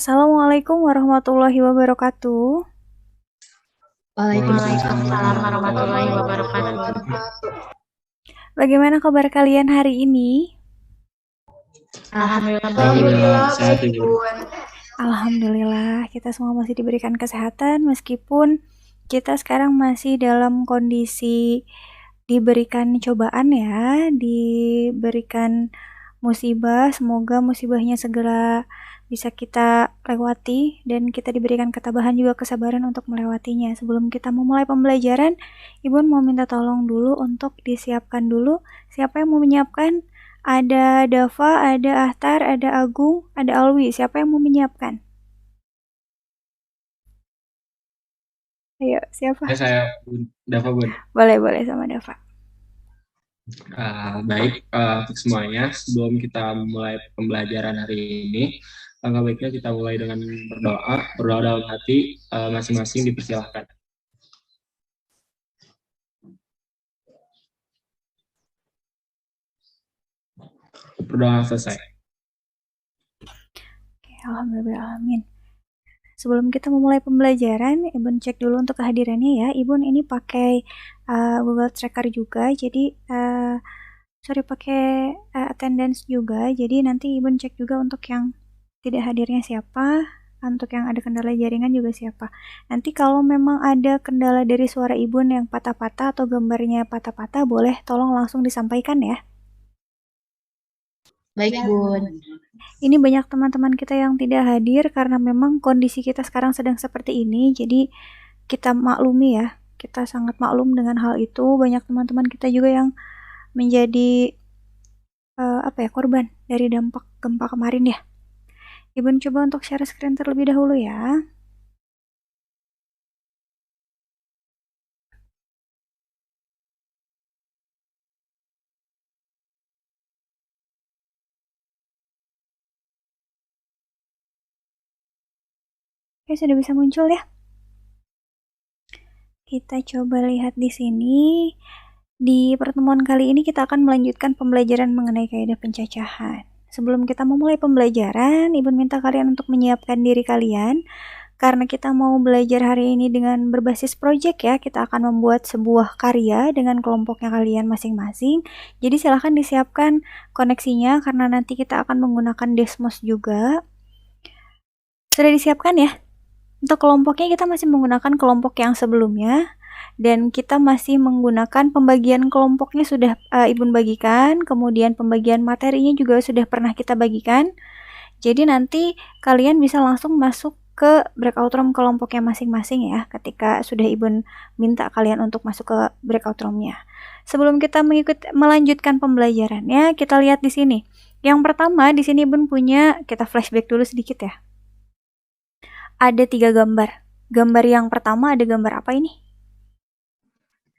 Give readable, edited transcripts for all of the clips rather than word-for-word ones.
Assalamualaikum warahmatullahi wabarakatuh. Waalaikumsalam warahmatullahi wabarakatuh. Bagaimana kabar kalian hari ini? Alhamdulillah sehat baik, Ibu. Bun. Alhamdulillah, kita semua masih diberikan kesehatan meskipun kita sekarang masih dalam kondisi diberikan cobaan ya, diberikan musibah. Semoga musibahnya segera bisa kita lewati dan kita diberikan ketabahan juga kesabaran untuk melewatinya. Sebelum kita memulai pembelajaran, Ibu mau minta tolong dulu untuk disiapkan dulu. Siapa yang mau menyiapkan? Ada Dava, ada Ahtar, ada Agung, ada Alwi. Siapa yang mau menyiapkan? Ayo, siapa? Saya Dava Bun. Boleh sama Dava. Baik, untuk semuanya, sebelum kita mulai pembelajaran hari ini, langkah baiknya kita mulai dengan berdoa dalam hati, masing-masing dipersilahkan. Berdoa selesai. Oke, alhamdulillah. Sebelum kita memulai pembelajaran, Ibun cek dulu untuk kehadirannya ya. Ibun ini pakai Google Tracker juga, jadi pakai attendance juga. Jadi nanti Ibun cek juga untuk yang tidak hadirnya siapa, untuk yang ada kendala jaringan juga siapa. Nanti kalau memang ada kendala dari suara Ibun yang patah-patah atau gambarnya patah-patah, boleh tolong langsung disampaikan ya. Baik, Bun. Ini banyak teman-teman kita yang tidak hadir karena memang kondisi kita sekarang sedang seperti ini, jadi kita maklumi ya, kita sangat maklum dengan hal itu. Banyak teman-teman kita juga yang menjadi korban dari dampak gempa kemarin ya. Ibu coba untuk share screen terlebih dahulu ya. Oke, sudah bisa muncul ya. Kita coba lihat di sini. Di pertemuan kali ini kita akan melanjutkan pembelajaran mengenai kaidah pencacahan. Sebelum kita memulai pembelajaran, Ibu minta kalian untuk menyiapkan diri kalian. Karena kita mau belajar hari ini dengan berbasis project ya, kita akan membuat sebuah karya dengan kelompoknya kalian masing-masing. Jadi silahkan disiapkan koneksinya karena nanti kita akan menggunakan Desmos juga. Sudah disiapkan ya? Untuk kelompoknya kita masih menggunakan kelompok yang sebelumnya. Dan kita masih menggunakan pembagian kelompoknya sudah Ibu bagikan, kemudian pembagian materinya juga sudah pernah kita bagikan. Jadi nanti kalian bisa langsung masuk ke breakout room kelompoknya masing-masing ya, ketika sudah Ibu minta kalian untuk masuk ke breakout roomnya. Sebelum kita melanjutkan pembelajarannya, kita lihat di sini. Yang pertama di sini Ibu punya, kita flashback dulu sedikit ya. Ada 3 gambar. Gambar yang pertama ada gambar apa ini?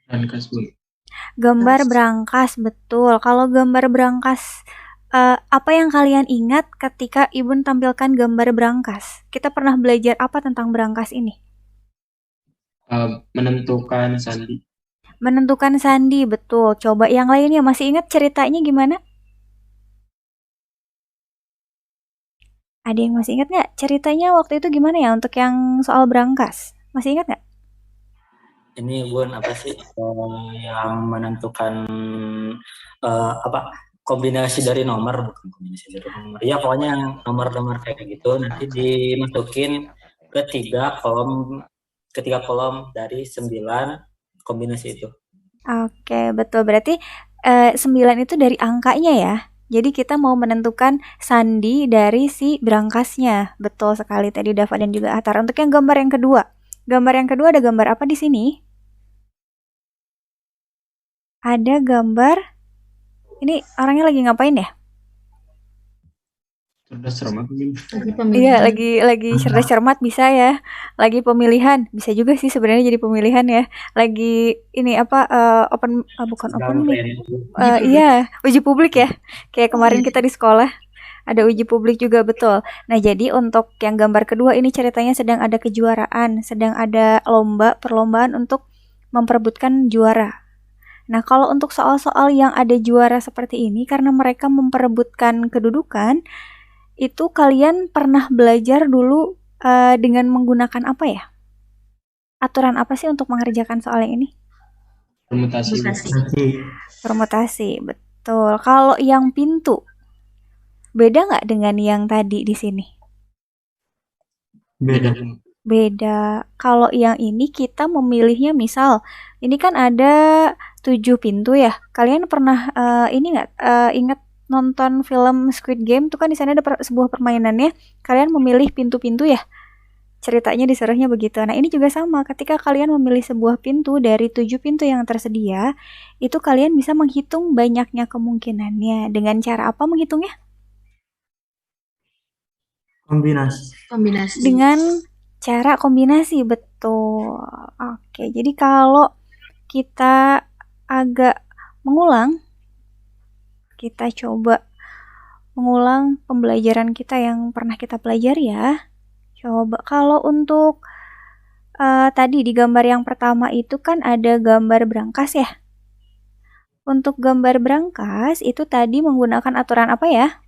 Rangkas Bun. Gambar brankas, betul. Kalau gambar brankas, apa yang kalian ingat ketika Ibun tampilkan gambar brankas? Kita pernah belajar apa tentang brankas ini? Menentukan sandi. Menentukan sandi, betul. Coba yang lainnya, masih ingat ceritanya gimana? Ada yang masih ingat nggak ceritanya waktu itu gimana ya untuk yang soal brankas? Masih ingat nggak? Ini Bun apa sih yang menentukan apa kombinasi dari nomor, bukan kombinasi dari nomor. Ya pokoknya yang nomor-nomor kayak gitu nanti dimasukin ke tiga kolom dari 9 kombinasi itu. Oke, betul. Berarti 9 itu dari angkanya ya. Jadi kita mau menentukan sandi dari si brankasnya. Betul sekali tadi Dava dan juga Atar. Untuk yang gambar yang kedua. Gambar yang kedua ada gambar apa di sini? Ada gambar. Ini orangnya lagi ngapain ya? Cerdas cermat mungkin. Iya, lagi cerdas cermat bisa ya. Lagi pemilihan, bisa juga sih sebenarnya jadi pemilihan ya. Lagi ini apa bukan open mic. Iya, uji publik ya. Kayak kemarin kita di sekolah ada uji publik juga, betul. Nah, jadi untuk yang gambar kedua ini ceritanya sedang ada kejuaraan, sedang ada perlombaan untuk memperebutkan juara. Nah, kalau untuk soal-soal yang ada juara seperti ini karena mereka memperebutkan kedudukan, itu kalian pernah belajar dulu dengan menggunakan apa ya? Aturan apa sih untuk mengerjakan soal yang ini? Permutasi, betul. Kalau yang pintu, beda nggak dengan yang tadi di sini? Beda. Kalau yang ini kita memilihnya misal, ini kan ada 7 pintu ya. Kalian pernah ini nggak ingat nonton film Squid Game tuh kan di sana ada sebuah permainannya, kalian memilih pintu-pintu ya. Ceritanya disuruhnya begitu. Nah, ini juga sama. Ketika kalian memilih sebuah pintu dari 7 pintu yang tersedia, itu kalian bisa menghitung banyaknya kemungkinannya. Dengan cara apa menghitungnya? Kombinasi. Dengan cara kombinasi, betul. Oke, jadi kalau kita agak mengulang, kita coba mengulang pembelajaran kita yang pernah kita pelajari ya. Coba kalau untuk tadi di gambar yang pertama itu kan ada gambar brankas ya. Untuk gambar brankas itu tadi menggunakan aturan apa ya?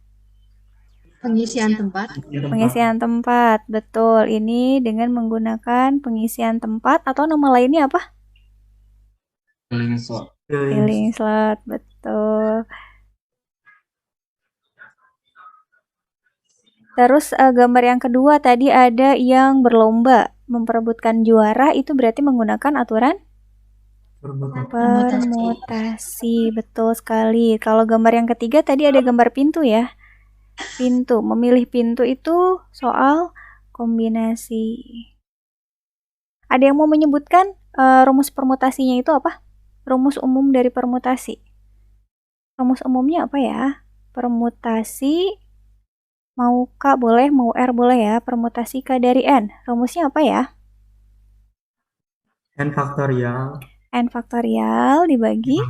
Pengisian tempat. Pengisian tempat, betul. Ini dengan menggunakan pengisian tempat atau nama lainnya apa? Filling slot, betul. Terus gambar yang kedua tadi ada yang berlomba memperebutkan juara, itu berarti menggunakan aturan permutasi, betul sekali. Kalau gambar yang ketiga tadi ada gambar pintu ya. Pintu, memilih pintu itu soal kombinasi. Ada yang mau menyebutkan rumus permutasinya itu apa? Rumus umum dari permutasi. Rumus umumnya apa ya? Permutasi mau K boleh, mau R boleh ya. Permutasi K dari N. Rumusnya apa ya? N faktorial. N faktorial dibagi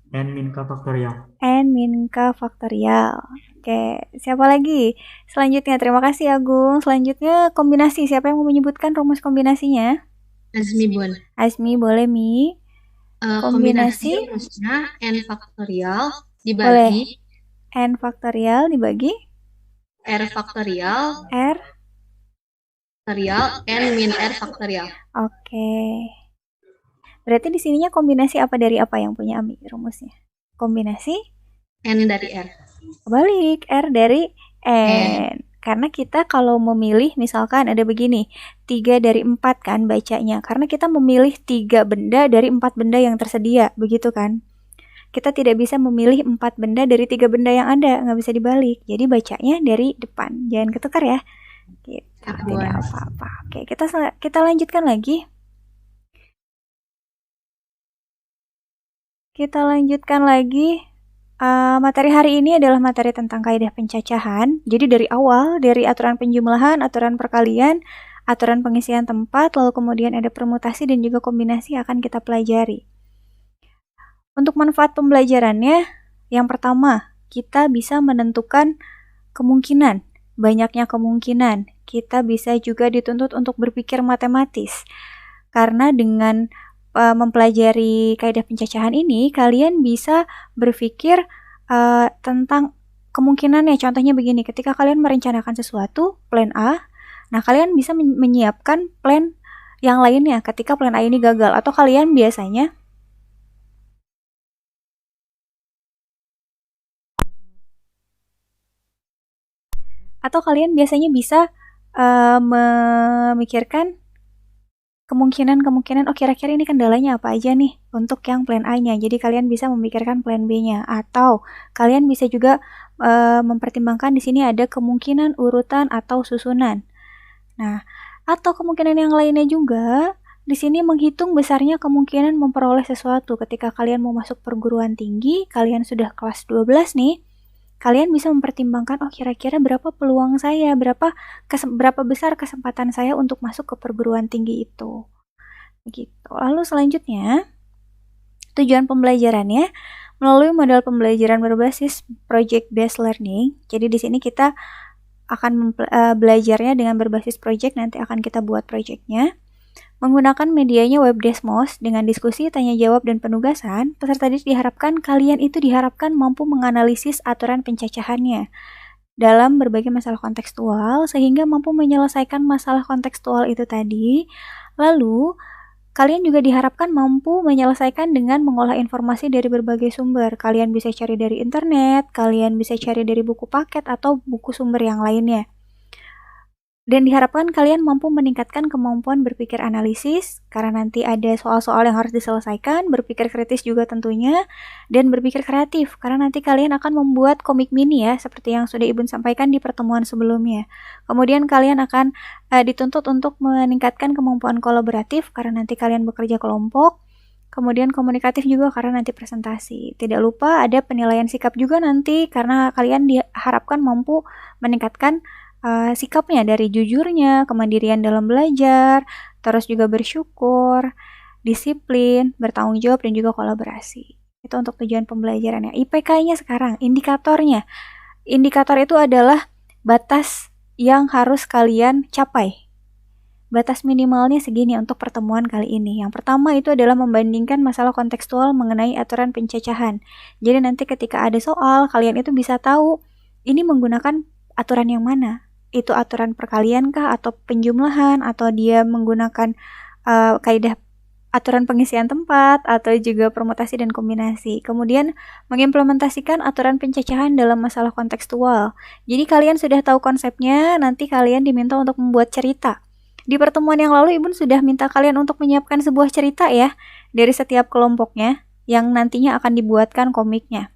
N min K faktorial. N min K faktorial. Oke, siapa lagi? Selanjutnya, terima kasih Agung. Selanjutnya kombinasi. Siapa yang mau menyebutkan rumus kombinasinya? Azmi, Bun. Azmi, boleh Mi. Kombinasi rumusnya N faktorial dibagi N faktorial dibagi R faktorial N min R faktorial. Oke. Berarti di sininya kombinasi apa dari apa yang punya Ami rumusnya? Kombinasi N dari R. Kebalik, R dari N. Karena kita kalau memilih misalkan ada begini, 3 dari 4 kan bacanya. Karena kita memilih 3 benda dari 4 benda yang tersedia, begitu kan? Kita tidak bisa memilih 4 benda dari 3 benda yang ada, nggak bisa dibalik. Jadi bacanya dari depan, jangan ketukar ya. Gitu, tidak apa-apa. Oke, kita lanjutkan lagi. Materi hari ini adalah materi tentang kaidah pencacahan. Jadi dari awal, dari aturan penjumlahan, aturan perkalian, aturan pengisian tempat, lalu kemudian ada permutasi dan juga kombinasi akan kita pelajari. Untuk manfaat pembelajarannya, yang pertama, kita bisa menentukan kemungkinan, banyaknya kemungkinan. Kita bisa juga dituntut untuk berpikir matematis. Karena dengan mempelajari kaidah pencacahan ini, kalian bisa berpikir tentang kemungkinannya. Contohnya begini, ketika kalian merencanakan sesuatu, plan A, nah kalian bisa menyiapkan plan yang lainnya ketika plan A ini gagal. Atau kalian biasanya bisa memikirkan kemungkinan, oh kira-kira ini kendalanya apa aja nih untuk yang plan A-nya. Jadi kalian bisa memikirkan plan B-nya. Atau kalian bisa juga mempertimbangkan di sini ada kemungkinan urutan atau susunan. Nah, atau kemungkinan yang lainnya juga, di sini menghitung besarnya kemungkinan memperoleh sesuatu. Ketika kalian mau masuk perguruan tinggi, kalian sudah kelas 12 nih, kalian bisa mempertimbangkan, oh kira-kira berapa peluang saya, berapa besar kesempatan saya untuk masuk ke perguruan tinggi itu. Begitu. Lalu selanjutnya, tujuan pembelajarannya melalui model pembelajaran berbasis project based learning. Jadi di sini kita akan belajarnya dengan berbasis project, nanti akan kita buat projectnya. Menggunakan medianya web Desmos dengan diskusi, tanya jawab, dan penugasan, peserta didik kalian diharapkan mampu menganalisis aturan pencacahannya dalam berbagai masalah kontekstual sehingga mampu menyelesaikan masalah kontekstual itu tadi. Lalu, kalian juga diharapkan mampu menyelesaikan dengan mengolah informasi dari berbagai sumber. Kalian bisa cari dari internet, kalian bisa cari dari buku paket atau buku sumber yang lainnya. Dan diharapkan kalian mampu meningkatkan kemampuan berpikir analisis, karena nanti ada soal-soal yang harus diselesaikan, berpikir kritis juga tentunya, dan berpikir kreatif, karena nanti kalian akan membuat komik mini ya, seperti yang sudah Ibu sampaikan di pertemuan sebelumnya. Kemudian kalian akan dituntut untuk meningkatkan kemampuan kolaboratif, karena nanti kalian bekerja kelompok, kemudian komunikatif juga karena nanti presentasi. Tidak lupa ada penilaian sikap juga nanti, karena kalian diharapkan mampu meningkatkan sikapnya dari jujurnya, kemandirian dalam belajar, terus juga bersyukur, disiplin, bertanggung jawab, dan juga kolaborasi. Itu untuk tujuan pembelajarannya. IPK-nya sekarang, indikatornya. Indikator itu adalah batas yang harus kalian capai. Batas minimalnya segini untuk pertemuan kali ini. Yang pertama itu adalah membandingkan masalah kontekstual mengenai aturan pencacahan. Jadi nanti ketika ada soal, kalian itu bisa tahu ini menggunakan aturan yang mana. Itu aturan perkalian kah, atau penjumlahan, atau dia menggunakan kaidah aturan pengisian tempat, atau juga permutasi dan kombinasi. Kemudian mengimplementasikan aturan pencacahan dalam masalah kontekstual. Jadi kalian sudah tahu konsepnya, nanti kalian diminta untuk membuat cerita. Di pertemuan yang lalu Ibu sudah minta kalian untuk menyiapkan sebuah cerita ya, dari setiap kelompoknya, yang nantinya akan dibuatkan komiknya.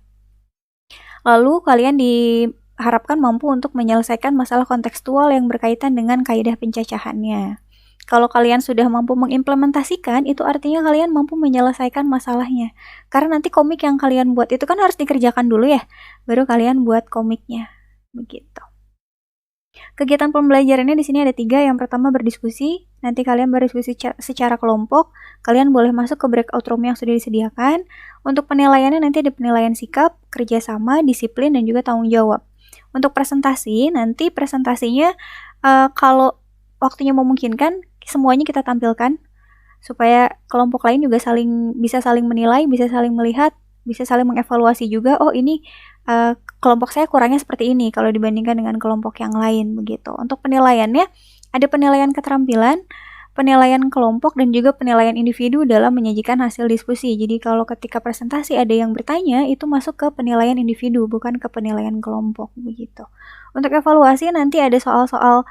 Lalu kalian diharapkan mampu untuk menyelesaikan masalah kontekstual yang berkaitan dengan kaidah pencacahannya. Kalau kalian sudah mampu mengimplementasikan, itu artinya kalian mampu menyelesaikan masalahnya. Karena nanti komik yang kalian buat itu kan harus dikerjakan dulu ya, baru kalian buat komiknya. Begitu. Kegiatan pembelajarannya di sini ada 3. Yang pertama berdiskusi. Nanti kalian berdiskusi secara kelompok. Kalian boleh masuk ke breakout room yang sudah disediakan. Untuk penilaiannya nanti ada penilaian sikap, kerjasama, disiplin, dan juga tanggung jawab. Untuk presentasi, nanti presentasinya kalau waktunya memungkinkan, semuanya kita tampilkan supaya kelompok lain juga bisa saling menilai, bisa saling melihat, bisa saling mengevaluasi juga. Oh ini kelompok saya kurangnya seperti ini kalau dibandingkan dengan kelompok yang lain begitu. Untuk penilaiannya ada penilaian keterampilan, penilaian kelompok, dan juga penilaian individu dalam menyajikan hasil diskusi. Jadi kalau ketika presentasi ada yang bertanya, itu masuk ke penilaian individu, bukan ke penilaian kelompok begitu. Untuk evaluasi nanti ada soal-soal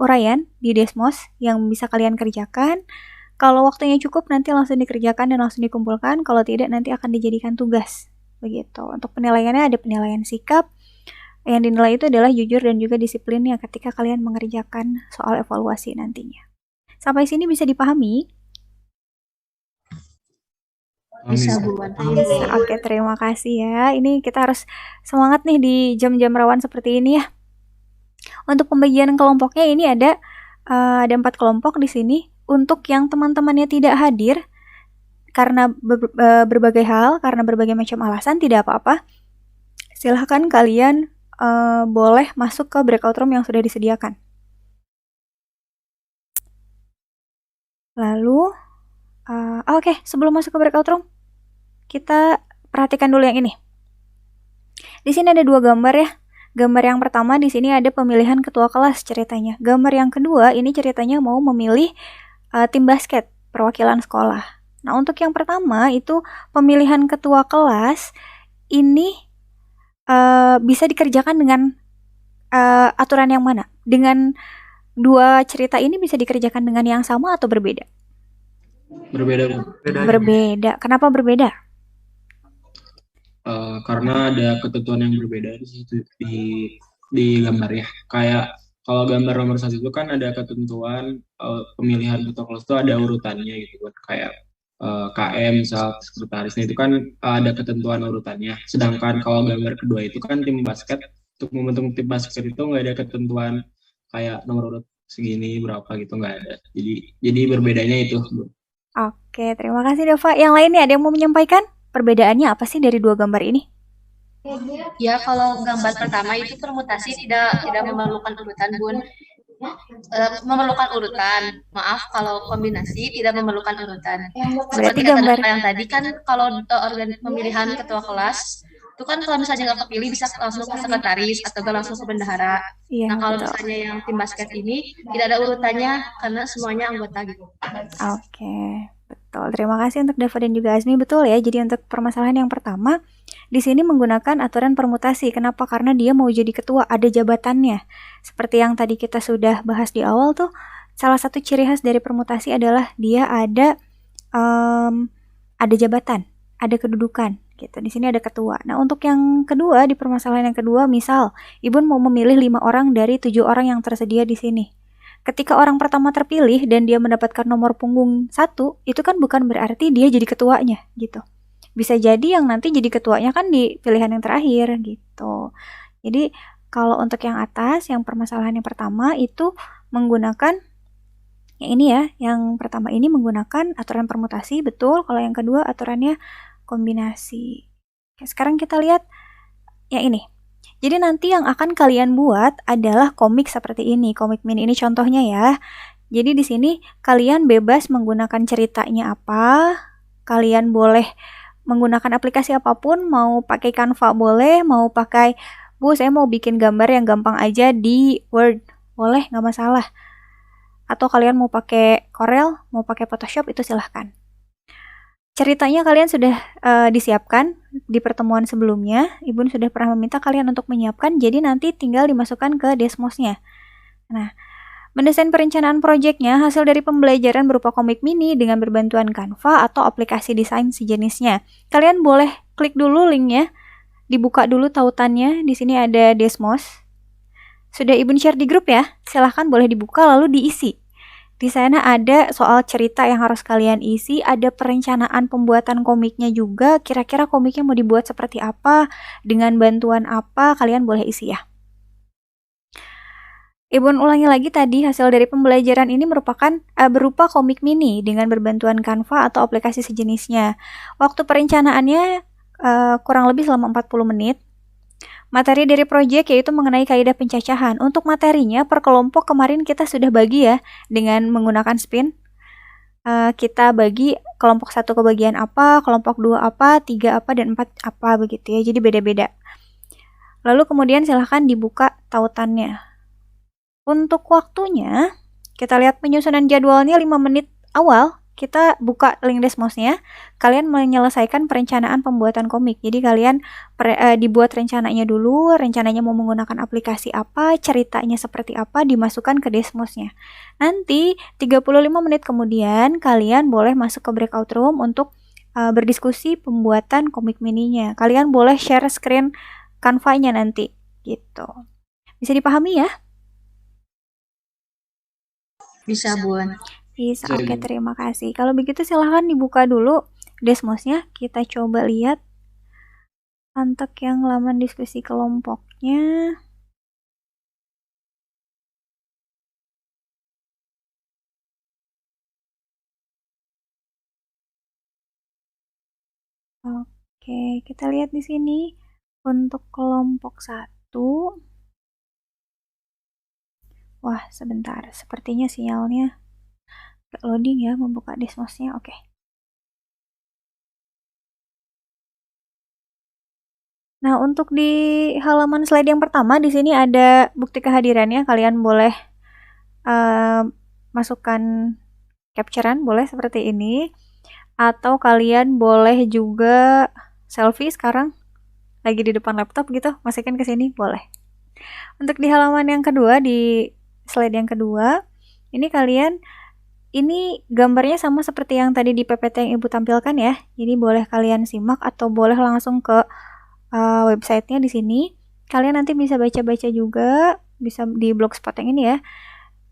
uraian di Desmos yang bisa kalian kerjakan. Kalau waktunya cukup nanti langsung dikerjakan dan langsung dikumpulkan. Kalau tidak nanti akan dijadikan tugas begitu. Untuk penilaiannya ada penilaian sikap. Yang dinilai itu adalah jujur dan juga disiplinnya ketika kalian mengerjakan soal evaluasi nantinya. Sampai sini bisa dipahami? Bisa Bu. Oke, terima kasih ya. Ini kita harus semangat nih di jam-jam rawan seperti ini ya. Untuk pembagian kelompoknya ini ada 4 kelompok di sini. Untuk yang teman-temannya tidak hadir, karena berbagai hal, karena berbagai macam alasan, tidak apa-apa. Silahkan kalian boleh masuk ke breakout room yang sudah disediakan. Lalu, oke, sebelum masuk ke breakout room, kita perhatikan dulu yang ini. Di sini ada 2 gambar ya. Gambar yang pertama di sini ada pemilihan ketua kelas ceritanya. Gambar yang kedua ini ceritanya mau memilih tim basket perwakilan sekolah. Nah, untuk yang pertama itu pemilihan ketua kelas ini bisa dikerjakan dengan aturan yang mana? Dengan 2 cerita ini bisa dikerjakan dengan yang sama atau berbeda? Berbeda, Bu. Berbeda. Kenapa berbeda? Karena ada ketentuan yang berbeda di situ di gambarnya. Kayak kalau gambar nomor 1 itu kan ada ketentuan pemilihan ketua kelas itu ada urutannya gitu kan. Kayak KM misal sekretaris, nah itu kan ada ketentuan urutannya. Sedangkan kalau gambar kedua itu kan tim basket, untuk membentuk tim basket itu nggak ada ketentuan kayak nomor urut segini berapa gitu, nggak ada. Jadi berbedanya itu, Bu. Oke, terima kasih Deva. Yang lainnya ada yang mau menyampaikan? Perbedaannya apa sih dari 2 gambar ini? Ya, kalau gambar pertama itu permutasi tidak memerlukan urutan, Bun. Memerlukan urutan. Maaf, kalau kombinasi tidak memerlukan urutan. Berarti Seperti kata gambar Dava yang tadi kan, kalau organ pemilihan ketua kelas itu kan kalau misalnya nggak kepilih bisa langsung ke sekretaris atau nggak langsung ke bendahara. iya, Nah, kalau betul. misalnya yang tim basket ini tidak ada urutannya karena semuanya anggota gitu. Oke, betul. Terima kasih untuk Dava dan juga Azmi. Betul ya. Jadi untuk permasalahan yang pertama, di sini menggunakan aturan permutasi. Kenapa? Karena dia mau jadi ketua, ada jabatannya. Seperti yang tadi kita sudah bahas di awal tuh, salah satu ciri khas dari permutasi adalah dia ada jabatan, ada kedudukan. Gitu. Di sini ada ketua. Nah, untuk yang kedua, di permasalahan yang kedua, misal Ibu mau memilih 5 orang dari 7 orang yang tersedia di sini. Ketika orang pertama terpilih dan dia mendapatkan nomor punggung 1, itu kan bukan berarti dia jadi ketuanya gitu. Bisa jadi yang nanti jadi ketuanya kan di pilihan yang terakhir gitu. Jadi kalau untuk yang atas, yang permasalahan yang pertama itu menggunakan yang ini ya, yang pertama ini menggunakan aturan permutasi, betul. Kalau yang kedua aturannya kombinasi. Oke, sekarang kita lihat yang ini. Jadi nanti yang akan kalian buat adalah komik seperti ini, komik mini ini contohnya ya. Jadi di sini kalian bebas menggunakan ceritanya apa, kalian boleh menggunakan aplikasi apapun, mau pakai Canva boleh, mau pakai, Bu saya mau bikin gambar yang gampang aja di Word, boleh, nggak masalah. Atau kalian mau pakai Corel, mau pakai Photoshop, itu silahkan. Ceritanya kalian sudah disiapkan di pertemuan sebelumnya. Ibu sudah pernah meminta kalian untuk menyiapkan, jadi nanti tinggal dimasukkan ke Desmos-nya. Nah, mendesain perencanaan proyeknya hasil dari pembelajaran berupa komik mini dengan berbantuan Canva atau aplikasi desain sejenisnya. Kalian boleh klik dulu linknya, dibuka dulu tautannya. Di sini ada Desmos. Sudah Ibu share di grup ya? Silahkan boleh dibuka lalu diisi. Di sana ada soal cerita yang harus kalian isi, ada perencanaan pembuatan komiknya juga, kira-kira komiknya mau dibuat seperti apa, dengan bantuan apa, kalian boleh isi ya. Ibu ulangi lagi tadi, hasil dari pembelajaran ini merupakan berupa komik mini dengan berbantuan Canva atau aplikasi sejenisnya. Waktu perencanaannya kurang lebih selama 40 menit. Materi dari proyek yaitu mengenai kaidah pencacahan. Untuk materinya per kelompok kemarin kita sudah bagi ya dengan menggunakan spin. Kita bagi kelompok 1 ke bagian apa, kelompok 2 apa, 3 apa, dan 4 apa begitu ya. Jadi beda-beda. Lalu kemudian silahkan dibuka tautannya. Untuk waktunya, kita lihat penyusunan jadwalnya 5 menit awal. Kita buka link Desmos-nya, kalian menyelesaikan perencanaan pembuatan komik. Jadi kalian dibuat rencananya dulu, rencananya mau menggunakan aplikasi apa, ceritanya seperti apa, dimasukkan ke Desmos-nya. Nanti 35 menit kemudian kalian boleh masuk ke breakout room untuk berdiskusi pembuatan komik mininya. Kalian boleh share screen Canva-nya nanti gitu. Bisa dipahami ya? Bisa, Bun. Bisa, oke, terima kasih. Kalau begitu silahkan dibuka dulu Desmos-nya. Kita coba lihat untuk yang laman diskusi kelompoknya. Oke, kita lihat di sini untuk kelompok 1. Wah, sebentar. Sepertinya sinyalnya nggak loading ya, membuka Desmosnya. Oke. Nah, untuk di halaman slide yang pertama di sini ada bukti kehadirannya. Kalian boleh masukkan capturean, boleh seperti ini. Atau kalian boleh juga selfie sekarang lagi di depan laptop gitu, masukin ke sini, boleh. Untuk di halaman yang kedua, di slide yang kedua, ini gambarnya sama seperti yang tadi di PPT yang Ibu tampilkan ya. Jadi boleh kalian simak atau boleh langsung ke websitenya di sini. Kalian nanti bisa baca-baca juga, bisa di blogspot yang ini ya.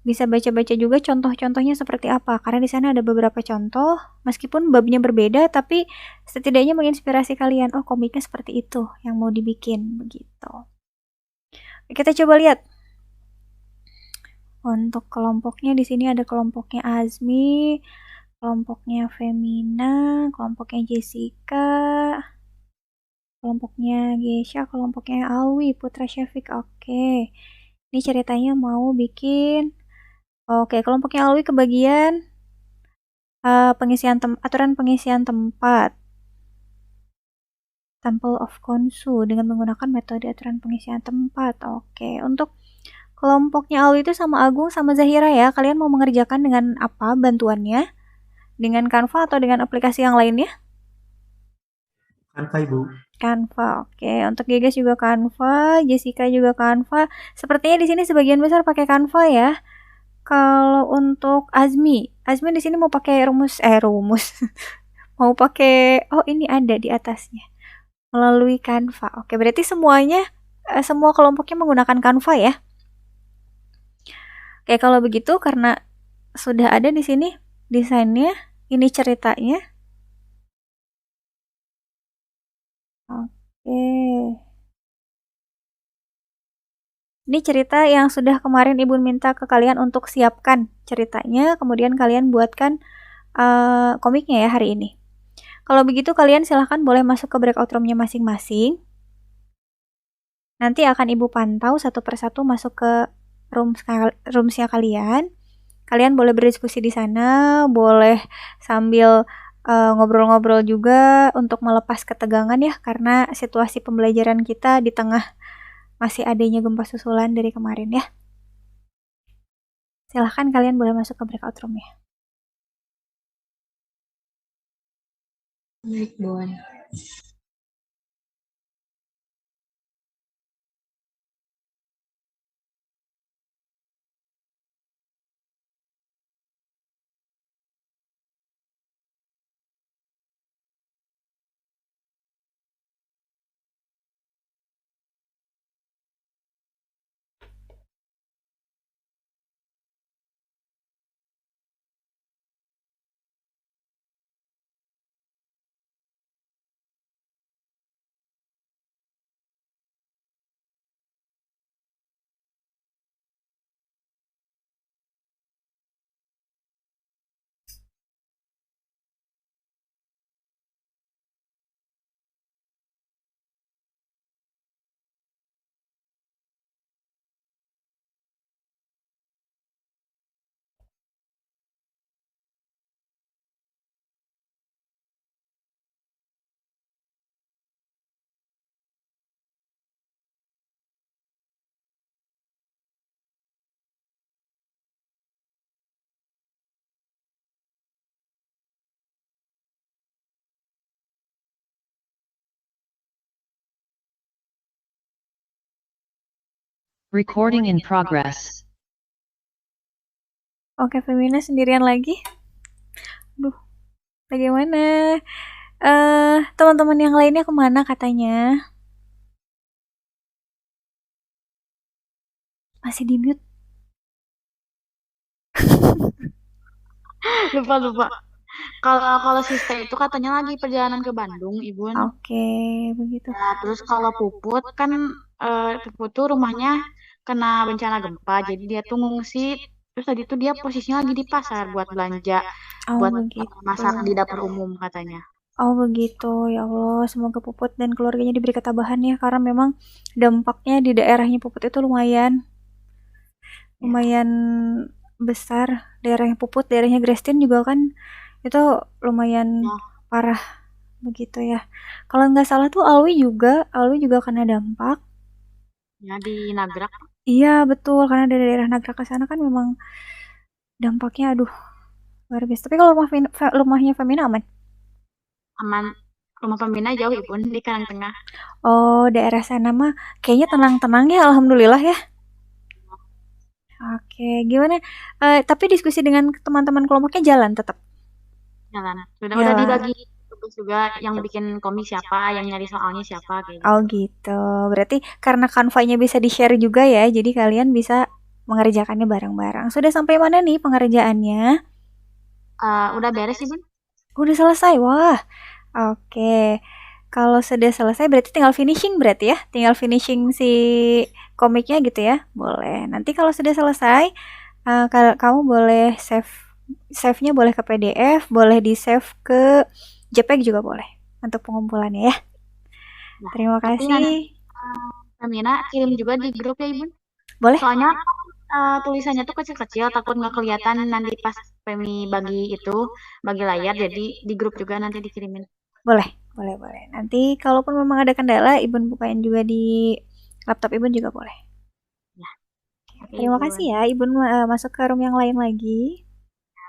Bisa baca-baca juga contoh-contohnya seperti apa. Karena di sana ada beberapa contoh, meskipun babnya berbeda, tapi setidaknya menginspirasi kalian. Oh, komiknya seperti itu yang mau dibikin, begitu. Kita coba lihat. Untuk kelompoknya di sini ada kelompoknya Azmi, kelompoknya Femina, kelompoknya Jessica, kelompoknya Gesha, kelompoknya Alwi, Putra Syafiq. Oke. Ini ceritanya mau bikin. Oke, kelompoknya Alwi kebagian aturan pengisian tempat. Temple of Khonsu dengan menggunakan metode aturan pengisian tempat. Oke, untuk kelompoknya Alwi itu sama Agung sama Zahira ya. Kalian mau mengerjakan dengan apa bantuannya? Dengan Canva atau dengan aplikasi yang lainnya? Canva, Ibu. Canva. Oke, untuk Gegas juga Canva, Jessica juga Canva. Sepertinya di sini sebagian besar pakai Canva ya. Kalau untuk Azmi di sini mau pakai rumus. Mau pakai ini ada di atasnya. Melalui Canva. Oke, berarti semuanya semua kelompoknya menggunakan Canva ya. Oke, kalau begitu karena sudah ada di sini desainnya, ini ceritanya. Oke. Ini cerita yang sudah kemarin Ibu minta ke kalian untuk siapkan ceritanya, kemudian kalian buatkan komiknya ya hari ini. Kalau begitu kalian silahkan boleh masuk ke breakout room-nya masing-masing. Nanti akan Ibu pantau satu persatu masuk ke rooms-nya kalian. Kalian boleh berdiskusi di sana, boleh sambil ngobrol-ngobrol juga untuk melepas ketegangan ya, karena situasi pembelajaran kita di tengah masih adanya gempa susulan dari kemarin ya. Silahkan kalian boleh masuk ke breakout room ya. Baik, Bun. Recording in progress. Oke, Femina sendirian lagi. Aduh, bagaimana? Teman-teman yang lainnya kemana katanya? Masih di mute. Lupa. Kalau Sister itu katanya lagi perjalanan ke Bandung, Ibu. Oke, begitu. Nah, terus kalau Puput kan Puput tuh rumahnya kena bencana gempa, jadi dia tuh ngungsi. Terus tadi tuh dia posisinya lagi di pasar buat belanja, Oh, buat begitu. masak di dapur umum katanya. Oh begitu, ya Allah. Semoga Puput dan keluarganya diberi ketabahan ya, karena memang dampaknya di daerahnya Puput itu lumayan lumayan besar. Daerahnya Puput, daerahnya Grestin juga kan itu lumayan Ya, parah begitu ya. Kalau nggak salah tuh Alwi juga kena dampak. ya di Nagrak Iya betul, karena dari daerah Nagrak ke sana kan memang dampaknya aduh luar biasa. Tapi kalau rumahnya Femina aman. aman. Rumah Pembina jauh Ibu di Karangtengah. Oh, daerah sana mah kayaknya tenang-tenang ya, alhamdulillah ya. Oke, gimana? Tapi diskusi dengan teman-teman kelompoknya jalan tetap. Jalan. Udah Jalan. dibagi tugas juga yang bikin komik siapa, yang nyari soalnya siapa kayak gitu. Oh gitu. Berarti karena Canva-nya bisa di-share juga ya, jadi kalian bisa mengerjakannya bareng-bareng. Sudah sampai mana nih pengerjaannya? Udah beres Ibu? Udah selesai. Wah. Oke. Kalau sudah selesai berarti tinggal finishing berarti ya. Tinggal finishing si komiknya gitu ya. Boleh. Nanti kalau sudah selesai, kamu boleh save-nya boleh ke PDF, boleh di-save ke JPEG juga boleh untuk pengumpulannya ya. Nah, Terima tapi nanti kasih. Femina kirim juga di grup ya Ibu. Boleh? Soalnya tulisannya tuh kecil-kecil, takut nggak kelihatan nanti pas Femi bagi layar, jadi di grup juga nanti dikirimin. Boleh. Nanti kalaupun memang ada kendala, Ibun bukain juga di laptop Ibun juga boleh. Ya. Oke, Terima Ibun. kasih ya, Ibun masuk ke room yang lain lagi.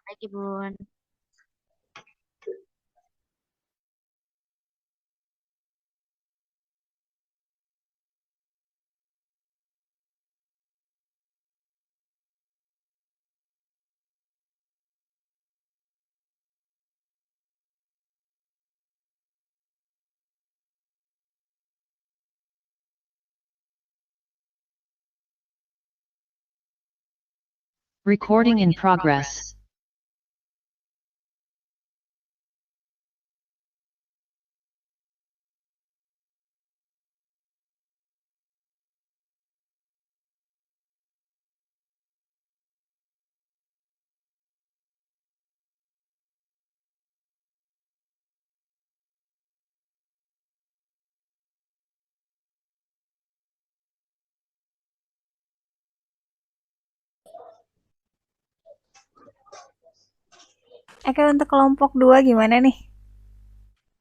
Baik Ibun. Recording in progress. Oke, untuk kelompok 2 gimana nih?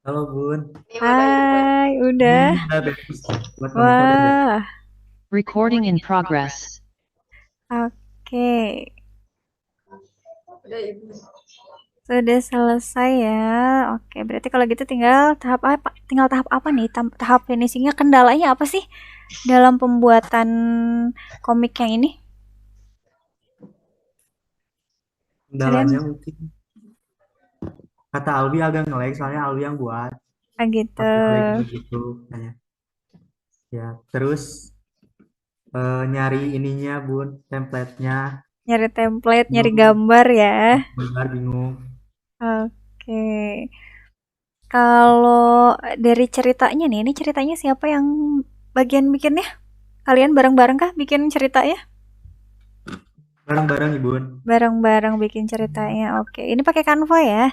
Halo Bun. Hai, udah. Udah beres. Buat komiknya udah beres. Wah, Recording in progress. oke. Sudah selesai ya. Oke, berarti kalau gitu tinggal tahap apa? Tinggal tahap apa nih? Tahap finishingnya, kendalanya apa sih dalam pembuatan komik yang ini? Kendalanya mungkin kata Alwi agak nge-lag, soalnya Alwi yang buat. Gitu. Agak nge-lag begitu katanya. Ya, terus nyari ininya Bun, template-nya. Nyari template, nyari Bingung. gambar ya. Benar bingung. Oke. Kalau dari ceritanya nih, ini ceritanya siapa yang bagian bikinnya? Kalian bareng-bareng kah bikin ceritanya? Bareng-bareng Ibu. Bareng-bareng bikin ceritanya. Oke, ini pakai Canva ya.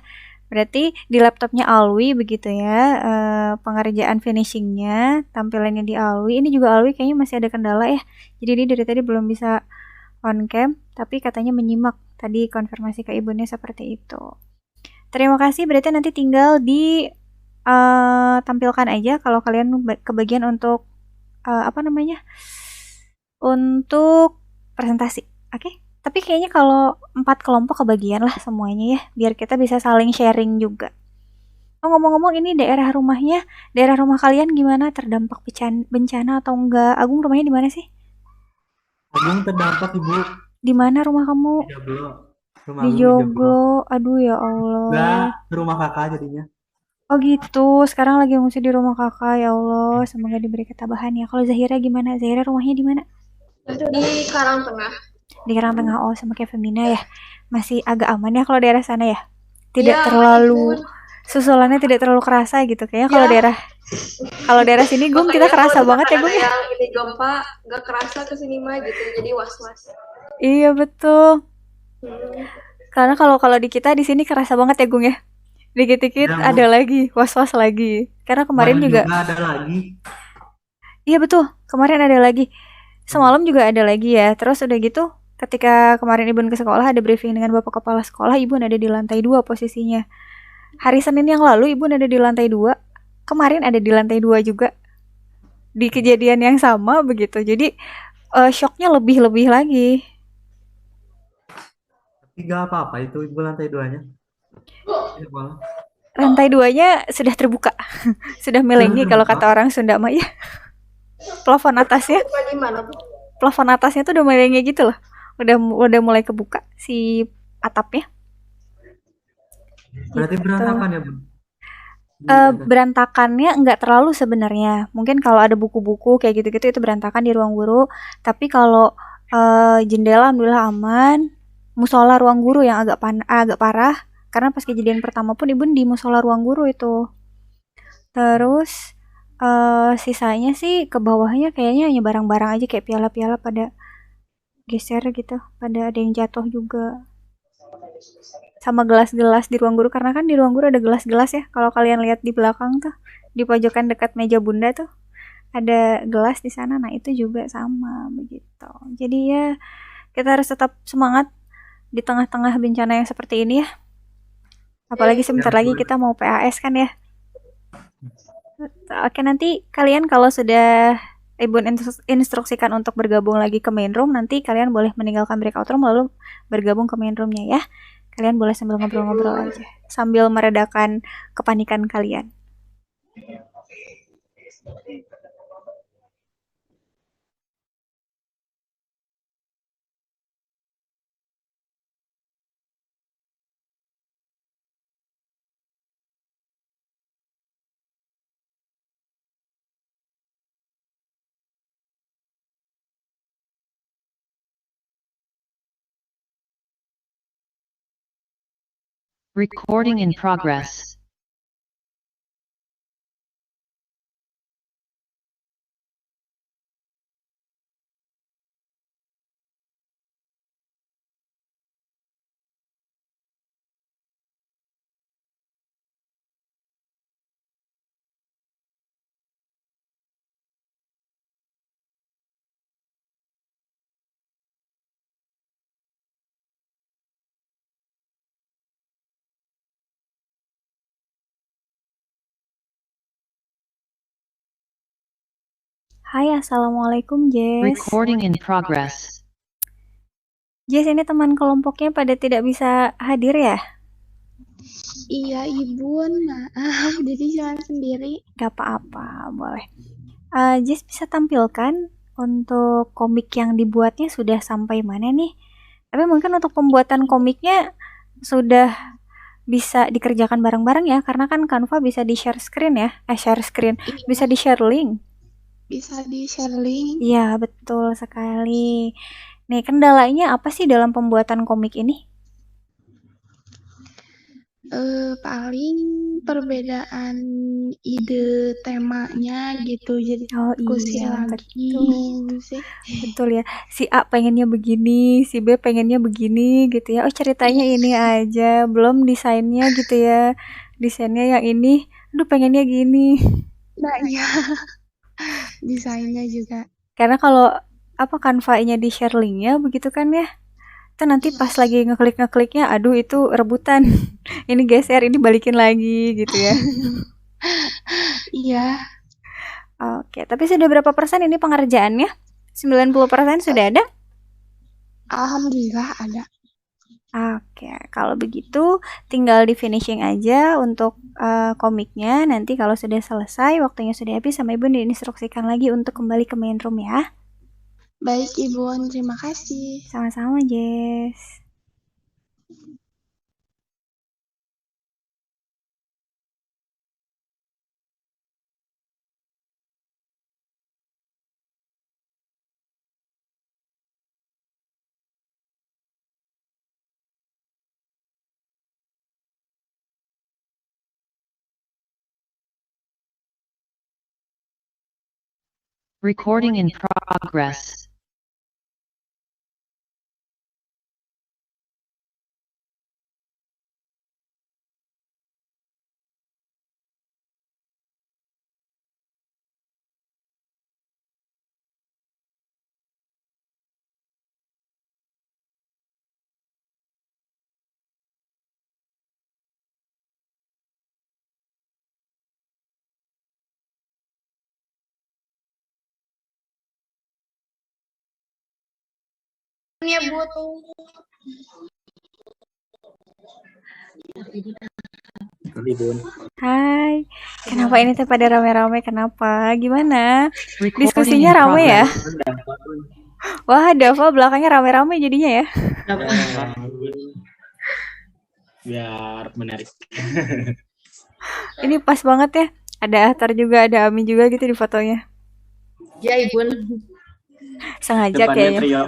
Berarti di laptopnya Alwi begitu ya. Pengerjaan finishingnya, tampilannya di Alwi. Ini juga Alwi kayaknya masih ada kendala ya. Jadi dia dari tadi belum bisa on cam, tapi katanya menyimak. Tadi konfirmasi ke ibunya seperti itu. Terima kasih. Berarti nanti tinggal di tampilkan aja kalau kalian kebagian untuk apa namanya? Untuk presentasi. Oke? Tapi kayaknya kalau 4 kelompok kebagian lah semuanya ya, biar kita bisa saling sharing juga. Oh, ngomong-ngomong ini daerah rumah kalian gimana? Terdampak bencana atau enggak? Agung rumahnya di mana sih? Agung terdampak Ibu. Di mana rumah kamu? Di Joglo. Rumah Di Agung di Joglo. Joglo. Aduh ya Allah. Enggak, ke rumah kakak jadinya. Oh gitu. Sekarang lagi ngungsi di rumah kakak, ya Allah. Semoga diberi ketabahan ya. Kalau Zahira gimana? Zahira rumahnya di mana? Di Karangtengah. Di Karangtengah. Oh, sama kayak Femina ya. Masih agak aman ya kalau daerah sana ya. Tidak Iya, terlalu Ibu. susulannya tidak terlalu kerasa gitu. Kayaknya kalau Iya. daerah sini Gung kita Makanya kerasa kalau banget ya misalkan Gung ya. ada yang ini gempa nggak kerasa ke sini mah gitu, jadi was-was. Iya betul. Hmm. Karena kalau di kita di sini kerasa banget ya Gung ya. Dikit-dikit Ya, ada lagi, was-was lagi. Karena kemarin kemarin juga, juga ada lagi. iya betul, kemarin ada lagi. Semalam juga ada lagi ya. Terus udah gitu, ketika kemarin Ibu ke sekolah ada briefing dengan Bapak Kepala Sekolah, Ibu ada di lantai 2 posisinya. Hari Senin yang lalu Ibu ada di lantai 2, kemarin ada di lantai 2 juga. Di kejadian yang sama begitu. Jadi shocknya lebih-lebih lagi. Tapi gak apa-apa itu ibu lantai 2-nya. Iya, malah. Lantai 2-nya sudah terbuka. Sudah melengi kalau kata orang Sunda mah ya. Plafon atasnya, Gimana tuh? plafon atasnya tuh udah melengi gitu loh. Udah mulai kebuka si atapnya. Berarti Gitu. berantakan ya, Bu? Berantakannya nggak terlalu sebenarnya. Mungkin kalau ada buku-buku kayak gitu-gitu itu berantakan di ruang guru. Tapi kalau jendela alhamdulillah aman. Musola ruang guru yang agak parah. Karena pas kejadian pertama pun Ibu di musola ruang guru itu. Terus sisanya sih ke bawahnya kayaknya hanya barang-barang aja kayak piala-piala pada geser gitu. Pada ada yang jatuh juga. Sama gelas-gelas di ruang guru karena kan di ruang guru ada gelas-gelas ya. Kalau kalian lihat di belakang tuh di pojokan dekat meja bunda tuh ada gelas di sana. Nah, itu juga sama begitu. Jadi ya kita harus tetap semangat di tengah-tengah bencana yang seperti ini ya. Apalagi sebentar lagi kita mau PAS kan ya. Oke, nanti kalian kalau sudah Ibu instruksikan untuk bergabung lagi ke main room, nanti kalian boleh meninggalkan breakout room lalu bergabung ke main roomnya ya. Kalian boleh sambil ngobrol-ngobrol aja, sambil meredakan kepanikan kalian. Recording in progress. Hai, assalamualaikum Jess. Recording in progress. Jess, ini teman kelompoknya pada tidak bisa hadir ya? Iya, Ibu, maaf, jadi jalan sendiri. Gak apa-apa, boleh. Jess bisa tampilkan untuk komik yang dibuatnya sudah sampai mana nih? Tapi mungkin untuk pembuatan komiknya sudah bisa dikerjakan bareng-bareng ya, karena kan Canva bisa di-share screen ya. Share screen, bisa di-share link. Bisa di-share link. Iya, betul sekali. Nih, kendalanya apa sih dalam pembuatan komik ini? Paling perbedaan ide temanya gitu, jadi diskusi lagi sih. Betul ya. Si A pengennya begini, si B pengennya begini gitu ya. Oh, ceritanya ini aja, belum desainnya gitu ya. Desainnya yang ini, aduh pengennya gini. Nah, iya. Desainnya juga. Karena kalau Canva-nya di-share linknya begitu kan ya. Itu nanti pas lagi ngekliknya, aduh itu rebutan. Ini geser, ini balikin lagi gitu ya. Iya. Oke, tapi sudah berapa persen ini pengerjaannya? 90% sudah ada? Alhamdulillah ada. Oke, kalau begitu tinggal di finishing aja untuk komiknya. Nanti kalau sudah selesai, waktunya sudah habis, sama Ibu diinstruksikan lagi untuk kembali ke main room ya. Baik, Ibu, terima kasih. Sama-sama, Jess. Recording in progress. ya Bun. Nanti Bun. Hai, kenapa ini teh pada rame-rame? Kenapa? Gimana? Recording Diskusinya in rame ya? progress. Wah, Dava belakangnya rame-rame jadinya ya. Biar menarik. Ini pas banget ya. Ada Ahtar juga, ada Ami juga gitu di fotonya. Ya Bun. Sengaja Depannya kayaknya. trio.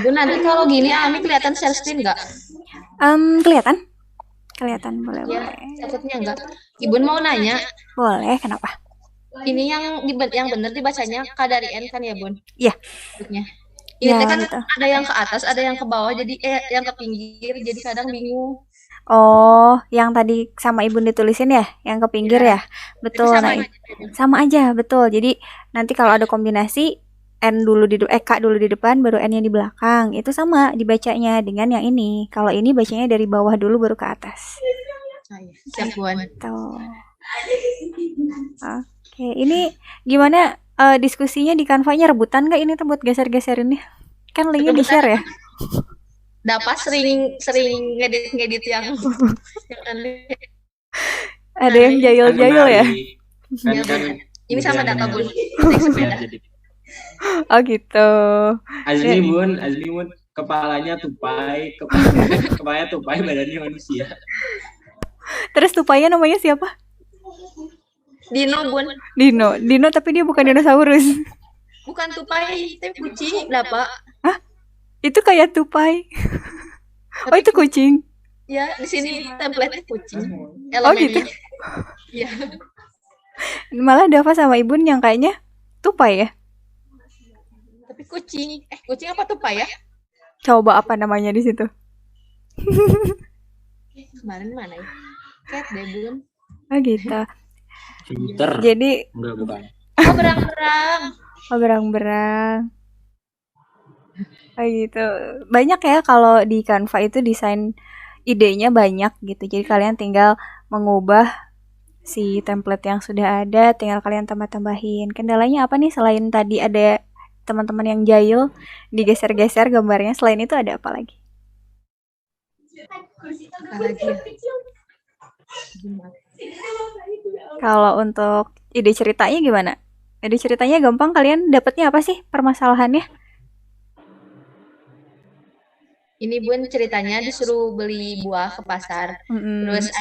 Bun nanti kalau gini Ami kelihatan share screen nggak? Kelihatan? Kelihatan, boleh, Ya, boleh. takutnya enggak. Ibu mau nanya, Boleh, kenapa? ini yang benar dibacanya Kadarian kan ya, Bun? Iya. Bentuknya. Ini Ya, teh kan gitu. ada yang ke atas, ada yang ke bawah, jadi yang ke pinggir, jadi kadang bingung. Oh, yang tadi sama Ibu ditulisin ya, yang ke pinggir ya? Betul. sama Nah, aja. sama aja, betul. Jadi nanti kalau ada kombinasi N dulu K dulu di depan, baru N-nya di belakang. Itu sama dibacanya dengan yang ini. Kalau ini bacanya dari bawah dulu baru ke atas. Oh, iya. Siap, Bun. Tuh. Oke, ini gimana diskusinya di Canva-nya rebutan nggak ini tuh buat geser-geser ini? Kan linknya di-share ya? Dapat sering ngedit yang aneh. Ada yang jayul-jayul ya? Kan Ini sama data, Bun. Oh gitu. Azmi Bun, kepalanya tupai, kepalanya tupai, badannya manusia. Terus tupainya namanya siapa? Dino, Bun. Dino tapi dia bukan dinosaurus. Bukan tupai, tapi kucing, Pak. Hah? Itu kayak tupai. Oh, itu kucing. Ya, di sini template kucing. Oh gitu. Iya. Malah Dava sama Ibun yang kayaknya tupai ya. Tapi kucing. Kucing apa tupai ya? Coba apa namanya di situ? Kemarin mana ya? Cat deh, Bun. Oh gitu. Filter. Jadi Enggak, bukan. Oh, berang-berang. Oh, berang-berang. Kayak gitu. Banyak ya kalau di Canva itu desain idenya banyak gitu. Jadi kalian tinggal mengubah si template yang sudah ada, tinggal kalian tambah-tambahin. Kendalanya apa nih selain tadi ada teman-teman yang jahil digeser-geser gambarnya, selain itu ada apa lagi? Kalau untuk ide ceritanya gimana? Ide ceritanya gampang, kalian dapatnya apa sih permasalahannya? Ini Bun ceritanya disuruh beli buah ke pasar. Terus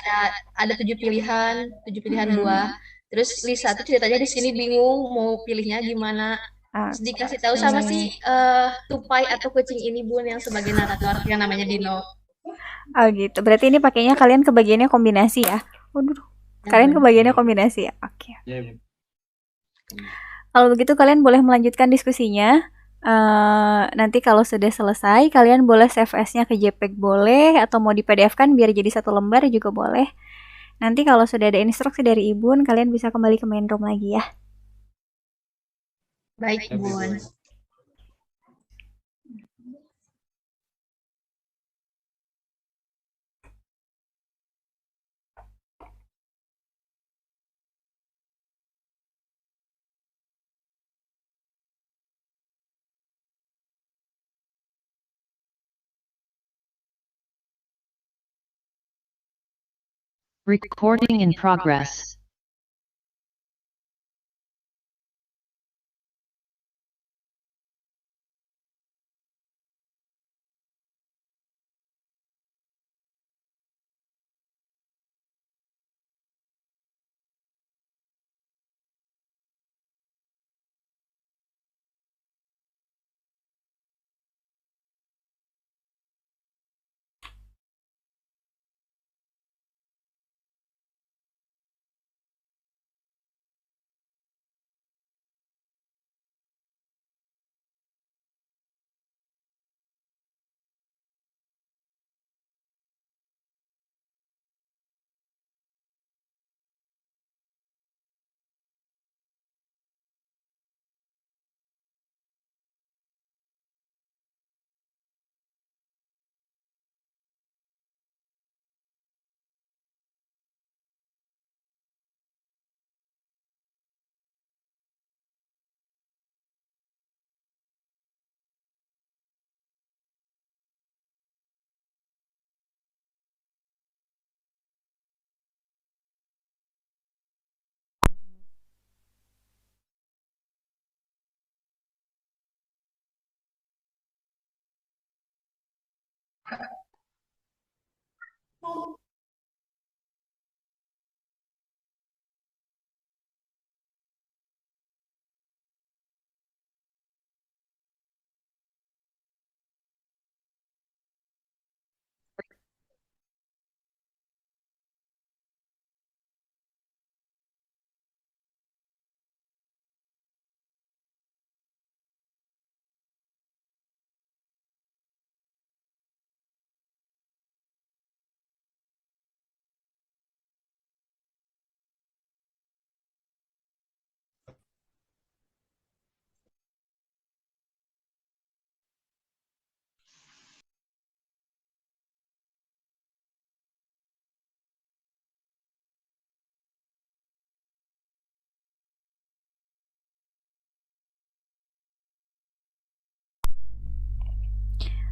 ada 7 pilihan buah. Terus Lisa tuh ceritanya di sini bingung mau pilihnya gimana. Terus dikasih tahu sama si tupai atau kucing ini Bun yang sebagai narator yang namanya Dino. Oh gitu. Berarti ini pakainya kalian kebagiannya kombinasi ya? Waduh. Kalian kebagiannya kombinasi ya? Oke. Kalau begitu kalian boleh melanjutkan diskusinya. Nanti kalau sudah selesai kalian boleh save as-nya ke JPEG boleh, atau mau di PDF kan biar jadi satu lembar juga boleh. Nanti kalau sudah ada instruksi dari Ibun kalian bisa kembali ke main room lagi ya. Baik Bun. Recording in progress.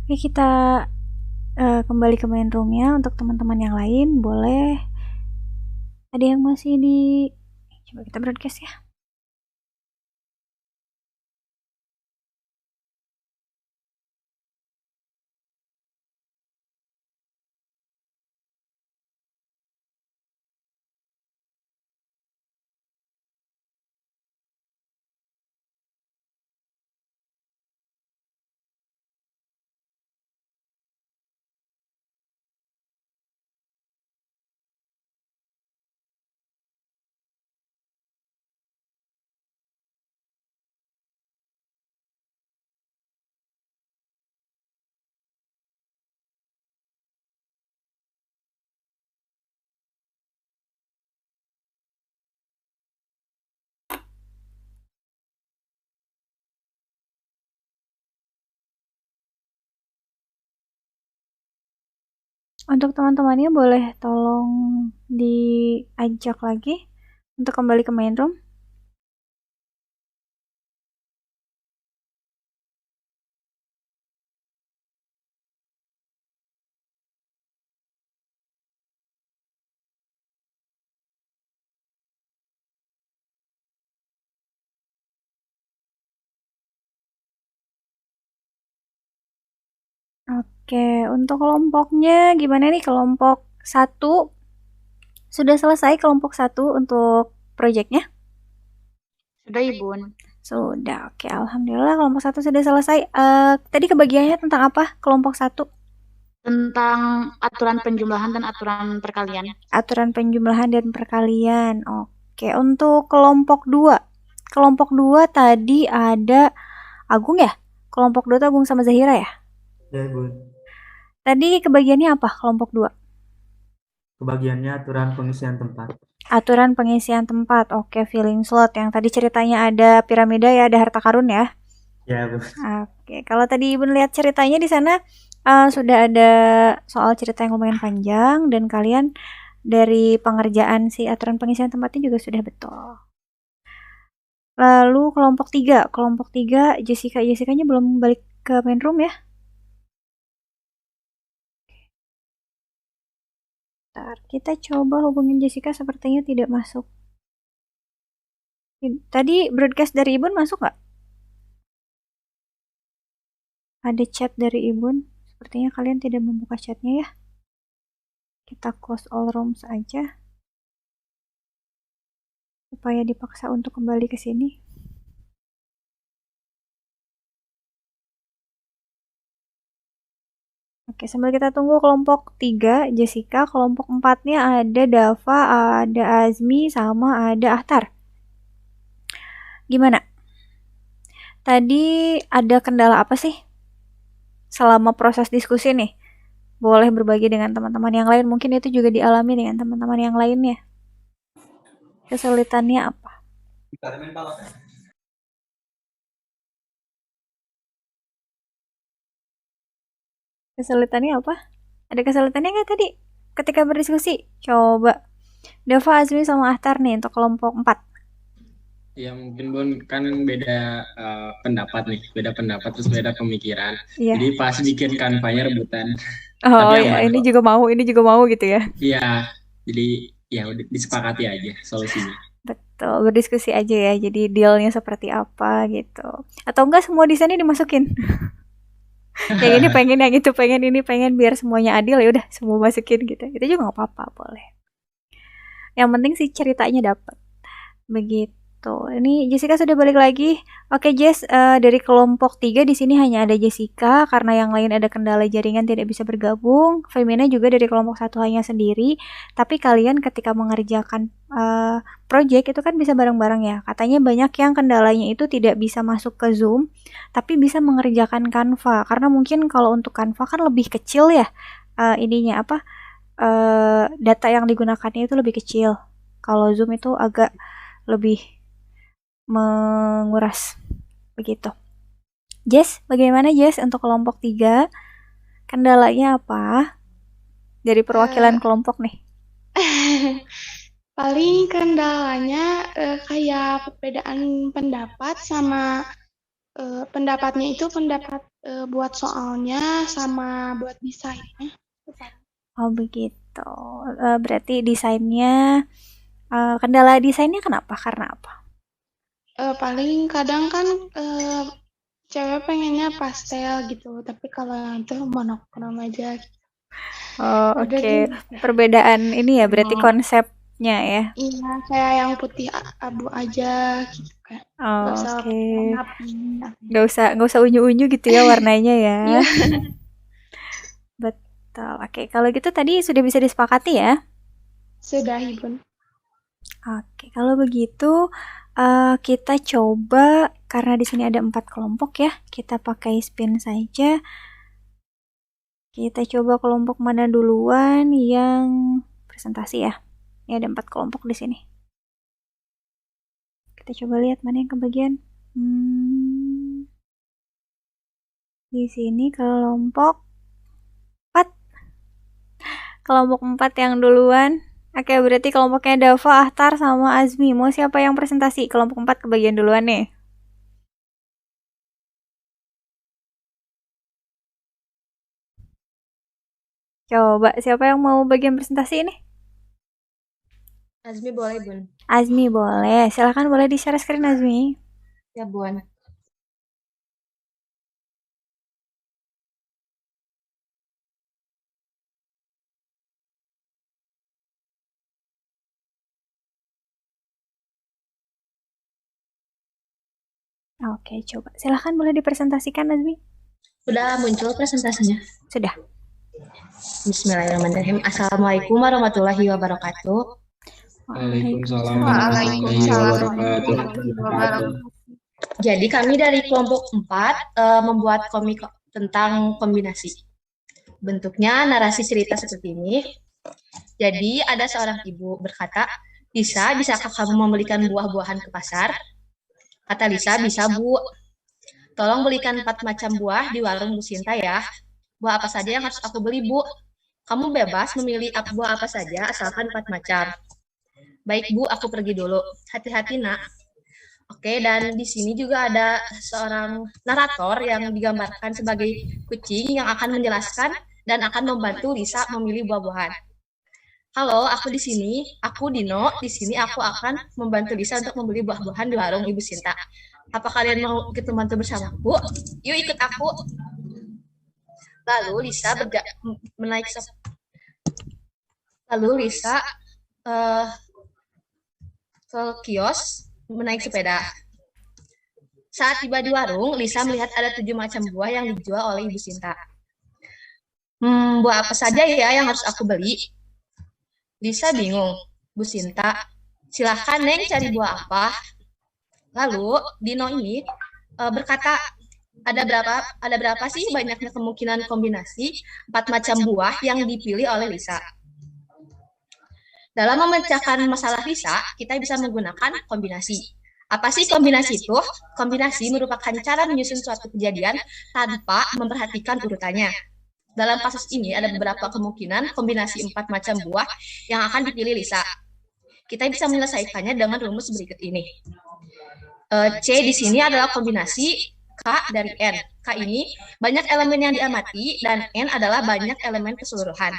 Oke, kita kembali ke main roomnya. Untuk teman-teman yang lain boleh, ada yang masih di, coba kita broadcast ya. Untuk teman-temannya boleh tolong diajak lagi untuk kembali ke main room. Oke, untuk kelompoknya gimana nih? Kelompok 1 sudah selesai, kelompok 1 untuk proyeknya? Sudah, Ibu. Sudah, oke. Alhamdulillah kelompok 1 sudah selesai. Tadi kebagiannya tentang apa kelompok 1? Tentang aturan penjumlahan dan aturan perkalian. Aturan penjumlahan dan perkalian. Oke, untuk kelompok 2. Kelompok 2 tadi ada Agung ya? Kelompok 2 tuh Agung sama Zahira ya? Ya, Bun. Tadi kebagiannya apa kelompok 2? Kebagiannya aturan pengisian tempat. Aturan pengisian tempat. Oke, filling slot. Yang tadi ceritanya ada piramida ya, ada harta karun ya? Ya, Bun. Oke, kalau tadi Ibu lihat ceritanya di sana sudah ada soal cerita yang lumayan panjang dan kalian dari pengerjaan si aturan pengisian tempatnya juga sudah betul. Lalu kelompok 3 Jessica-nya belum balik ke main room ya? Bentar, kita coba hubungin Jessica, sepertinya tidak masuk. Tadi broadcast dari Ibun masuk nggak? Ada chat dari Ibun. Sepertinya kalian tidak membuka chatnya ya. Kita close all rooms aja. Supaya dipaksa untuk kembali ke sini. Oke, sambil kita tunggu kelompok 3 Jessica, kelompok 4-nya ada Dava, ada Azmi, sama ada Ahtar. Gimana? Tadi ada kendala apa sih selama proses diskusi nih? Boleh berbagi dengan teman-teman yang lain, mungkin itu juga dialami dengan teman-teman yang lainnya. Kesulitannya apa? Kesulitannya apa? Ada kesulitannya nggak tadi ketika berdiskusi? Coba Dava, Azmi, sama Ahtar nih untuk kelompok 4. Ya mungkin Bun kan beda pendapat nih, beda pendapat terus beda pemikiran. Iya. Jadi pas bikin kanvanya rebutan. Oh ya, ini juga mau gitu ya? Iya, jadi ya udah disepakati aja solusinya. Betul, berdiskusi aja ya. Jadi dealnya seperti apa gitu. Atau enggak semua desainnya dimasukin? Yang ini pengen, yang itu pengen, ini pengen, biar semuanya adil ya udah semua masukin gitu. Itu juga nggak apa-apa, boleh. Yang penting sih ceritanya dapat. Begitu. Ini Jessica sudah balik lagi. Oke, Jess, dari kelompok 3 di sini hanya ada Jessica karena yang lain ada kendala jaringan tidak bisa bergabung. Femina juga dari kelompok 1 hanya sendiri. Tapi kalian ketika mengerjakan project itu kan bisa bareng-bareng ya. Katanya banyak yang kendalanya itu tidak bisa masuk ke Zoom, tapi bisa mengerjakan Canva. Karena mungkin kalau untuk Canva kan lebih kecil ya. Ininya apa? Data yang digunakannya itu lebih kecil. Kalau Zoom itu agak lebih menguras begitu. Jess, bagaimana Jess untuk kelompok 3? Kendalanya apa? Dari perwakilan kelompok nih. Paling kendalanya kayak perbedaan pendapat sama pendapatnya itu pendapat buat soalnya sama buat desainnya. Oh begitu. Berarti desainnya, kendala desainnya kenapa? Karena apa? Paling kadang kan cewek pengennya pastel gitu, tapi kalau yang itu monokrom aja. Oh oke. Perbedaan ini ya berarti konsepnya ya. Iya, kayak yang putih abu aja gitu kan. Oh, oke. Nggak usah unyu-unyu gitu ya warnanya ya. Betul. Oke, kalau gitu tadi sudah bisa disepakati ya? Sudah, Ibu. Oke, kalau begitu kita coba, karena di sini ada 4 kelompok ya, kita pakai spin saja. Kita coba kelompok mana duluan yang presentasi ya. Ini ada 4 kelompok di sini. Kita coba lihat mana yang kebagian. Di sini kelompok 4. Kelompok 4 yang duluan. Oke, berarti kelompoknya Dava, Ahtar, sama Azmi. Mau siapa yang presentasi? Kelompok 4 kebagian duluan nih. Coba, siapa yang mau bagian presentasi ini? Azmi boleh, Bun. Azmi boleh. Silahkan boleh di-share screen, Azmi. Ya, Bun. Oke, coba. Silahkan boleh dipresentasikan, Azmi. Sudah muncul presentasinya? Sudah. Bismillahirrahmanirrahim. Assalamualaikum warahmatullahi wabarakatuh. Waalaikumsalam warahmatullahi wabarakatuh. Jadi kami dari kelompok 4 membuat komik tentang kombinasi. Bentuknya narasi cerita seperti ini. Jadi ada seorang ibu berkata, bisakah kamu membelikan buah-buahan ke pasar? Kata Lisa, bisa Bu. Tolong belikan 4 macam buah di warung Bu Sinta ya. Buah apa saja yang harus aku beli, Bu? Kamu bebas memilih buah apa saja, asalkan 4 macam. Baik, Bu, aku pergi dulu. Hati-hati, Nak. Oke, dan di sini juga ada seorang narator yang digambarkan sebagai kucing yang akan menjelaskan dan akan membantu Lisa memilih buah-buahan. Halo, aku di sini. Aku Dino. Di sini aku akan membantu Lisa untuk membeli buah-buahan di warung Ibu Sinta. Apa kalian mau ikut membantu bersamaku? Yuk ikut aku. Lalu Lisa ke kios menaik sepeda. Saat tiba di warung, Lisa melihat ada 7 macam buah yang dijual oleh Ibu Sinta. Buah apa saja ya yang harus aku beli? Lisa bingung. Bu Sinta, silahkan Neng cari buah apa? Lalu Dino ini berkata, ada berapa sih banyaknya kemungkinan kombinasi 4 macam buah yang dipilih oleh Lisa? Dalam memecahkan masalah Lisa, kita bisa menggunakan kombinasi. Apa sih kombinasi itu? Kombinasi merupakan cara menyusun suatu kejadian tanpa memperhatikan urutannya. Dalam kasus ini ada beberapa kemungkinan kombinasi 4 macam buah yang akan dipilih Lisa. Kita bisa menyelesaikannya dengan rumus berikut ini. C di sini adalah kombinasi K dari N. K ini banyak elemen yang diamati dan N adalah banyak elemen keseluruhan.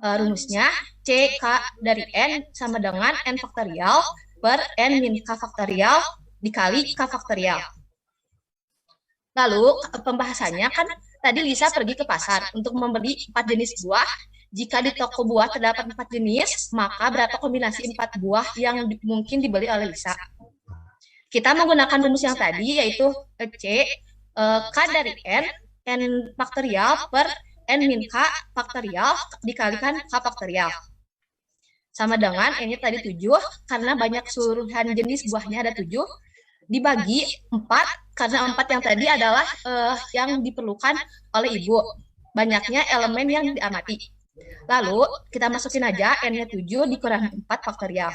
Rumusnya C K dari N sama dengan N faktorial per N min K faktorial dikali K faktorial. Lalu pembahasannya kan tadi Lisa pergi ke pasar untuk membeli 4 jenis buah. Jika di toko buah terdapat 4 jenis, maka berapa kombinasi 4 buah yang mungkin dibeli oleh Lisa? Kita menggunakan rumus yang tadi, yaitu C, K dari N faktorial per N min K faktorial dikalikan K faktorial. Sama dengan N-nya tadi 7, karena banyak keseluruhan jenis buahnya ada 7, dibagi 4, karena 4 yang tadi adalah yang diperlukan oleh ibu. Banyaknya elemen yang diamati. Lalu kita masukin aja N-nya 7 dikurangi 4 faktorial.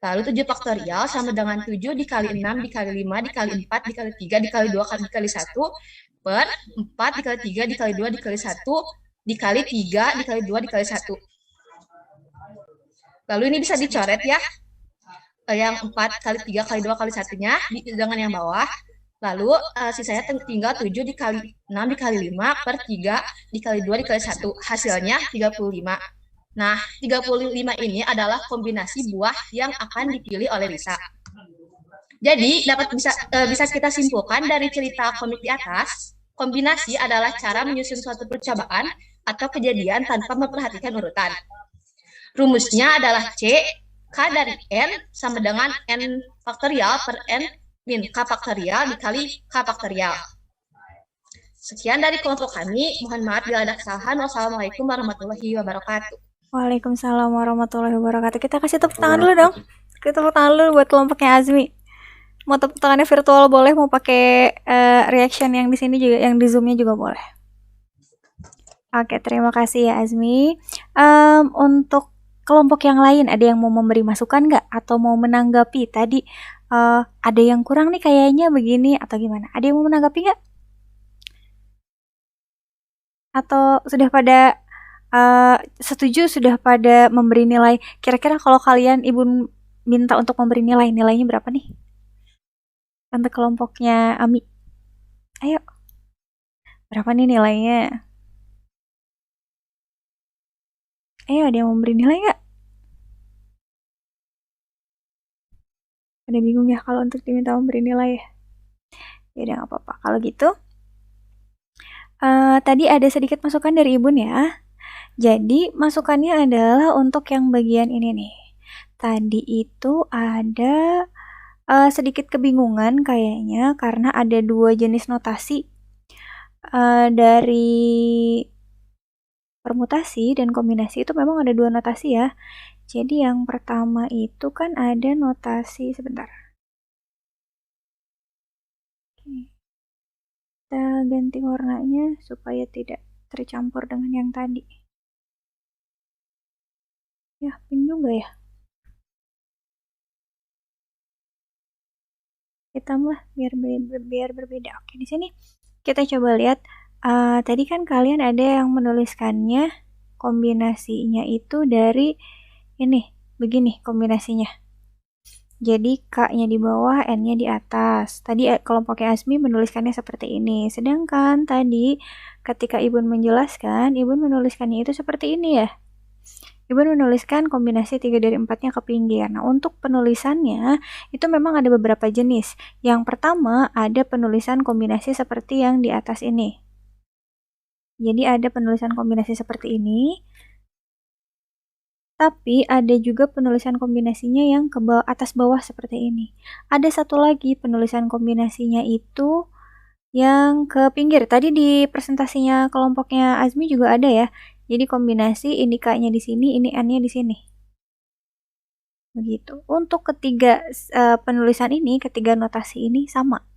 Lalu 7 faktorial sama dengan 7 dikali 6 dikali 5 dikali 4 dikali 3 dikali 2 dikali 1 per 4 dikali 3 dikali 2 dikali 1 dikali 3 dikali 2 dikali 1. Lalu ini bisa dicoret ya. Yang 4 kali 3 kali 2 kali 1-nya dengan yang bawah. Lalu sisanya tinggal 7 dikali 6 dikali 5 per 3 dikali 2 dikali 1. Hasilnya 35. Nah, 35 ini adalah kombinasi buah yang akan dipilih oleh Lisa. Jadi, bisa kita simpulkan dari cerita komik di atas, kombinasi adalah cara menyusun suatu percobaan atau kejadian tanpa memperhatikan urutan. Rumusnya adalah C, K dari N sama dengan N faktorial per N min K faktorial dikali K faktorial. Sekian dari kelompok kami. Mohon maaf bila ada kesalahan. Wassalamualaikum warahmatullahi wabarakatuh. Waalaikumsalam warahmatullahi wabarakatuh. Kita kasih tepuk tangan dulu dong. Kita tepuk tangan dulu buat kelompoknya Azmi. Mau tepuk tangannya virtual boleh, mau pakai reaction yang di sini juga, yang di Zoom-nya juga boleh. Oke, terima kasih ya Azmi. Untuk kelompok yang lain, ada yang mau memberi masukan nggak? Atau mau menanggapi tadi, ada yang kurang nih kayaknya begini, atau gimana? Ada yang mau menanggapi nggak? Atau sudah pada setuju, sudah pada memberi nilai? Kira-kira kalau kalian ibu minta untuk memberi nilai, nilainya berapa nih? Untuk kelompoknya Ami. Ayo. Berapa nih nilainya? Ayo, ada yang memberi nilai nggak? Ada bingung ya kalau untuk diminta memberi nilai ya? Ya udah nggak apa-apa. Kalau gitu, tadi ada sedikit masukan dari Ibu ya. Jadi masukannya adalah untuk yang bagian ini nih. Tadi itu ada sedikit kebingungan kayaknya karena ada 2 jenis notasi dari permutasi dan kombinasi. Itu memang ada 2 notasi ya. Jadi yang pertama itu kan ada notasi, sebentar. Oke. Kita ganti warnanya supaya tidak tercampur dengan yang tadi. Ya, pink juga ya. Hitam lah biar berbeda. Oke, di sini kita coba lihat. Tadi kan kalian ada yang menuliskannya kombinasinya itu dari ini, begini kombinasinya. Jadi K-nya di bawah, N-nya di atas. Tadi kelompoknya Azmi menuliskannya seperti ini. Sedangkan tadi ketika Ibu menjelaskan, Ibu menuliskannya itu seperti ini ya. Ibu menuliskan kombinasi 3 dari 4-nya ke pinggir. Nah, untuk penulisannya, itu memang ada beberapa jenis. Yang pertama, ada penulisan kombinasi seperti yang di atas ini. Jadi, ada penulisan kombinasi seperti ini. Tapi, ada juga penulisan kombinasinya yang ke bawah, atas bawah seperti ini. Ada satu lagi penulisan kombinasinya itu yang ke pinggir. Tadi di presentasinya kelompoknya Azmi juga ada ya. Jadi kombinasi ini K-nya di sini, ini N-nya di sini. Begitu. Untuk ketiga penulisan ini, ketiga notasi ini sama.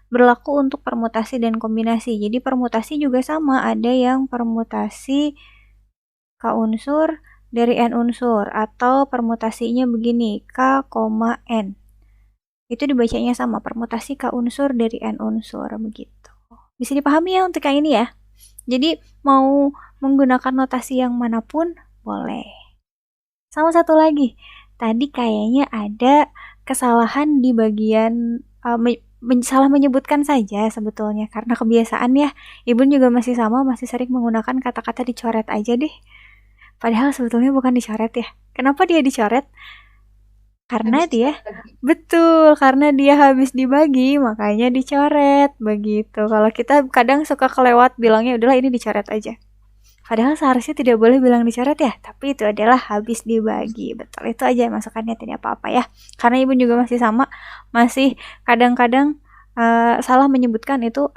Berlaku untuk permutasi dan kombinasi. Jadi permutasi juga sama. Ada yang permutasi K unsur dari N unsur. Atau permutasinya begini, K, N. Itu dibacanya sama. Permutasi K unsur dari N unsur. Begitu. Bisa dipahami ya untuk yang ini ya. Jadi mau menggunakan notasi yang manapun boleh. Sama satu lagi, tadi kayaknya ada kesalahan di bagian salah menyebutkan saja sebetulnya karena kebiasaan ya. Ibu juga masih sama, masih sering menggunakan kata-kata dicoret aja deh. Padahal sebetulnya bukan dicoret ya. Kenapa dia dicoret? Karena Habis dia, dibagi. betul, karena dia habis dibagi, makanya dicoret, begitu. Kalau kita kadang suka kelewat bilangnya, udahlah ini dicoret aja. Padahal seharusnya tidak boleh bilang dicoret ya, tapi itu adalah habis dibagi. Betul, itu aja masukannya, tidak apa-apa ya. Karena ibu juga masih sama, masih kadang-kadang salah menyebutkan itu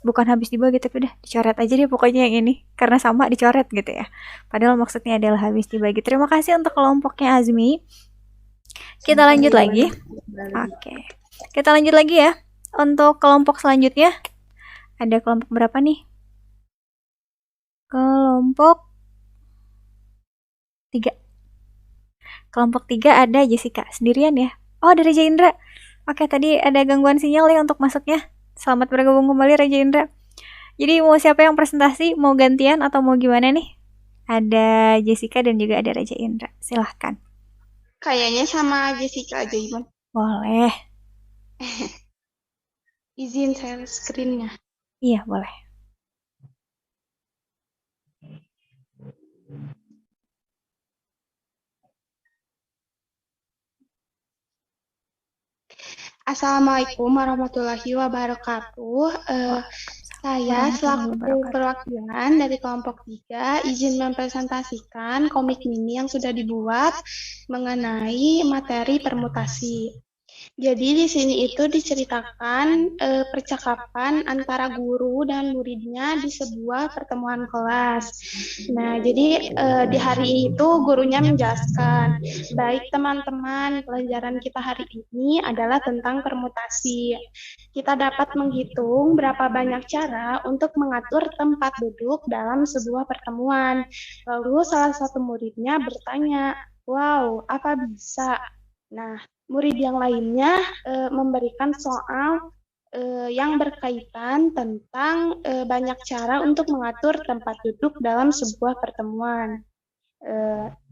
bukan habis dibagi, tapi udah dicoret aja deh pokoknya yang ini. Karena sama dicoret gitu ya. Padahal maksudnya adalah habis dibagi. Terima kasih untuk kelompoknya Azmi. Kita lanjut lagi. Oke. Kita lanjut lagi ya. Untuk kelompok selanjutnya. Ada kelompok berapa nih? Kelompok 3. Kelompok 3 ada Jessica. Sendirian ya? Oh, ada Raja Indra. Oke, tadi ada gangguan sinyal ya untuk masuknya. Selamat bergabung kembali Raja Indra. Jadi mau siapa yang presentasi? Mau gantian atau mau gimana nih? Ada Jessica dan juga ada Raja Indra. Silahkan. Kayaknya sama Jessica aja, Iman. Boleh. Izin share screen-nya. Iya, boleh. Assalamualaikum warahmatullahi wabarakatuh. Saya selaku perwakilan dari kelompok 3 izin mempresentasikan komik mini yang sudah dibuat mengenai materi permutasi. Jadi di sini itu diceritakan percakapan antara guru dan muridnya di sebuah pertemuan kelas. Nah, jadi di hari itu gurunya menjelaskan, baik teman-teman, pelajaran kita hari ini adalah tentang permutasi. Kita dapat menghitung berapa banyak cara untuk mengatur tempat duduk dalam sebuah pertemuan. Lalu salah satu muridnya bertanya, "Wow, apa bisa?" Nah, murid yang lainnya memberikan soal yang berkaitan tentang banyak cara untuk mengatur tempat duduk dalam sebuah pertemuan.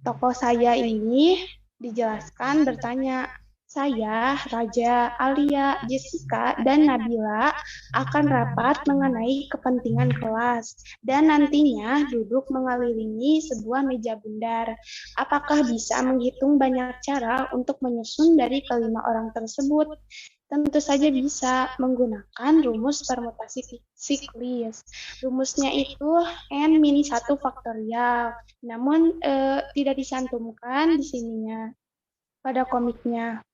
Tokoh saya ini dijelaskan bertanya, saya, Raja, Alia, Jessica, dan Nabila akan rapat mengenai kepentingan kelas dan nantinya duduk mengelilingi sebuah meja bundar. Apakah bisa menghitung banyak cara untuk menyusun dari kelima orang tersebut? Tentu saja bisa menggunakan rumus permutasi siklis. Rumusnya itu N-1 faktorial, namun tidak dicantumkan di sininya pada komiknya.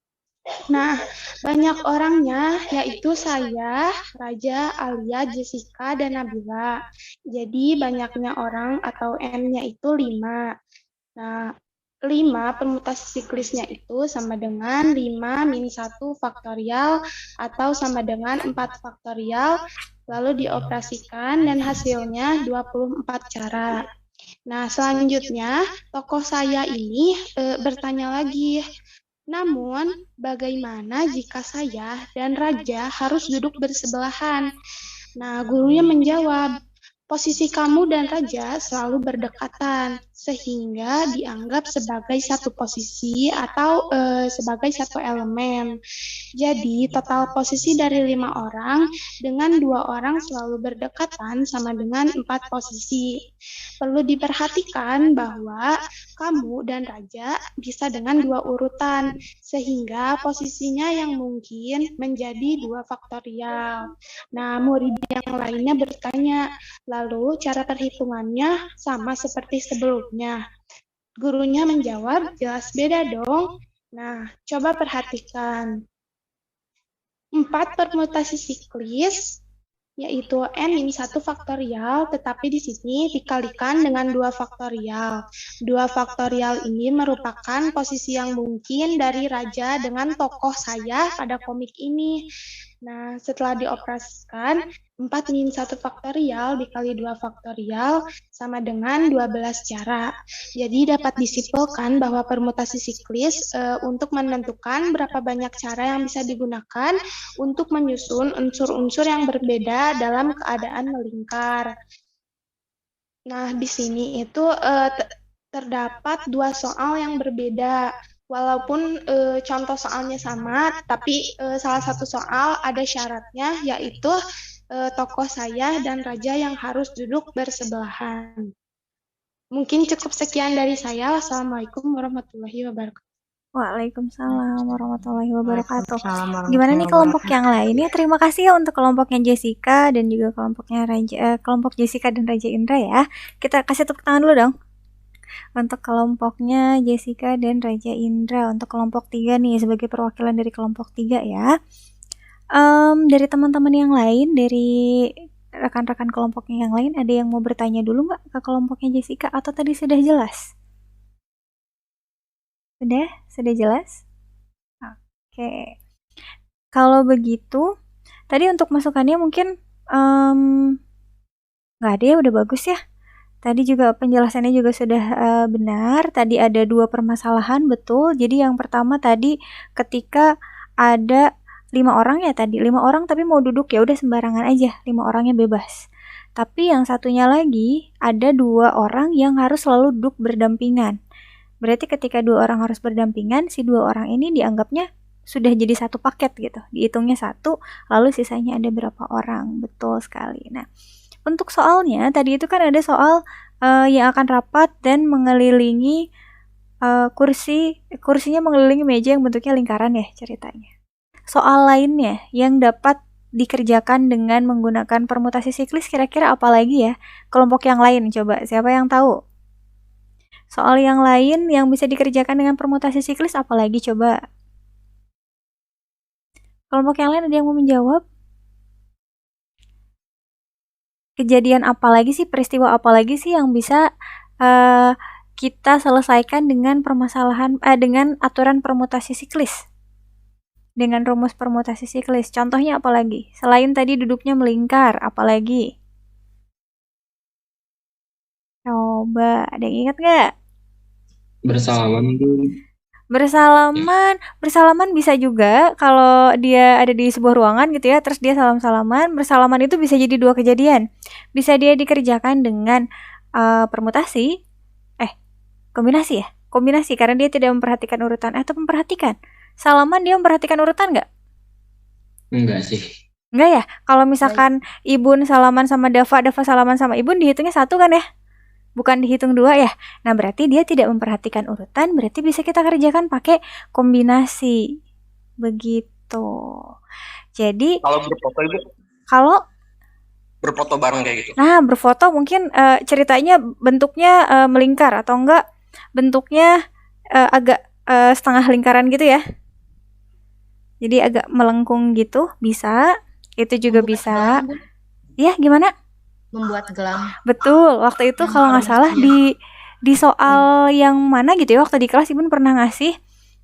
Nah, banyak orangnya yaitu saya, Raja, Alia, Jessica, dan Nabila. Jadi banyaknya orang atau N-nya itu 5. Nah, 5 permutasi siklisnya itu sama dengan 5-1 faktorial atau sama dengan 4 faktorial, lalu dioperasikan dan hasilnya 24 cara. Nah, selanjutnya tokoh saya ini bertanya lagi, namun bagaimana jika saya dan Raja harus duduk bersebelahan? Nah, gurunya menjawab, posisi kamu dan Raja selalu berdekatan, sehingga dianggap sebagai satu posisi atau sebagai satu elemen. Jadi, total posisi dari 5 orang dengan 2 orang selalu berdekatan sama dengan 4 posisi. Perlu diperhatikan bahwa kamu dan Raja bisa dengan 2 urutan, sehingga posisinya yang mungkin menjadi 2 faktorial. Nah, murid yang lainnya bertanya, lalu cara perhitungannya sama seperti sebelumnya. Gurunya menjawab, jelas beda dong. Nah, coba perhatikan. 4 permutasi siklis yaitu N-1 faktorial, tetapi di sini dikalikan dengan 2 faktorial. 2 faktorial ini merupakan posisi yang mungkin dari Raja dengan tokoh saya pada komik ini. Nah, setelah dioperasikan, 4-1 faktorial dikali 2 faktorial sama dengan 12 cara. Jadi dapat disimpulkan bahwa permutasi siklis untuk menentukan berapa banyak cara yang bisa digunakan untuk menyusun unsur-unsur yang berbeda dalam keadaan melingkar. Nah, di sini itu terdapat 2 soal yang berbeda. Walaupun contoh soalnya sama, tapi salah satu soal ada syaratnya, yaitu tokoh saya dan Raja yang harus duduk bersebelahan. Mungkin cukup sekian dari saya. Wassalamualaikum warahmatullahi wabarakatuh. Waalaikumsalam warahmatullahi wabarakatuh. Waalaikumsalam Gimana nih warahmatullahi kelompok yang wabarakatuh. lain ya? Terima kasih ya untuk kelompoknya Jessica dan juga kelompok Jessica dan Raja Indra ya. Kita kasih tepuk tangan dulu dong. Untuk kelompoknya Jessica dan Raja Indra. Untuk kelompok 3 nih sebagai perwakilan dari kelompok 3 ya. Dari teman-teman yang lain, dari rekan-rekan kelompoknya yang lain, ada yang mau bertanya dulu nggak ke kelompoknya Jessica atau tadi sudah jelas? Sudah jelas? Oke. Kalau begitu, tadi untuk masukannya mungkin nggak ada ya, udah bagus ya. Tadi juga penjelasannya juga sudah benar. Tadi ada 2 permasalahan, betul. Jadi yang pertama tadi ketika ada 5 orang ya tadi, 5 orang tapi mau duduk ya udah sembarangan aja, 5 orangnya bebas. Tapi yang satunya lagi ada 2 orang yang harus selalu duduk berdampingan. Berarti ketika 2 orang harus berdampingan, si 2 orang ini dianggapnya sudah jadi satu paket gitu. Dihitungnya 1, lalu sisanya ada berapa orang. Betul sekali. Nah, untuk soalnya tadi itu kan ada soal yang akan rapat dan mengelilingi kursinya mengelilingi meja yang bentuknya lingkaran ya ceritanya. Soal lainnya yang dapat dikerjakan dengan menggunakan permutasi siklis kira-kira apa lagi ya? Kelompok yang lain coba, siapa yang tahu? Soal yang lain yang bisa dikerjakan dengan permutasi siklis apa lagi coba? Kelompok yang lain ada yang mau menjawab? Kejadian apa lagi sih, peristiwa apa lagi sih yang bisa kita selesaikan dengan dengan aturan permutasi siklis? Dengan rumus permutasi siklis. Contohnya apa lagi? Selain tadi duduknya melingkar, apa lagi? Coba, ada yang ingat nggak? Bersalaman tuh. Bersalaman bisa juga kalau dia ada di sebuah ruangan gitu ya, terus dia salam-salaman. Bersalaman itu bisa jadi 2 kejadian. Bisa dia dikerjakan dengan kombinasi ya? Kombinasi, karena dia tidak memperhatikan urutan. Atau memperhatikan. Salaman dia memperhatikan urutan nggak? Enggak sih. Enggak ya? Kalau misalkan Ibun salaman sama Dava salaman sama Ibun, dihitungnya 1 kan ya? Bukan dihitung 2 ya? Nah, berarti dia tidak memperhatikan urutan, berarti bisa kita kerjakan pakai kombinasi. Begitu. Jadi, kalau berfoto Ibu? Kalau berfoto bareng kayak gitu. Nah, berfoto mungkin ceritanya bentuknya melingkar atau enggak bentuknya agak setengah lingkaran gitu ya. Jadi agak melengkung gitu, bisa. Itu juga Membuat bisa. gelang, Ya, gimana? Membuat gelang. Betul, waktu itu kalau nggak salah di soal yang mana gitu ya, waktu di kelas Ibun pernah ngasih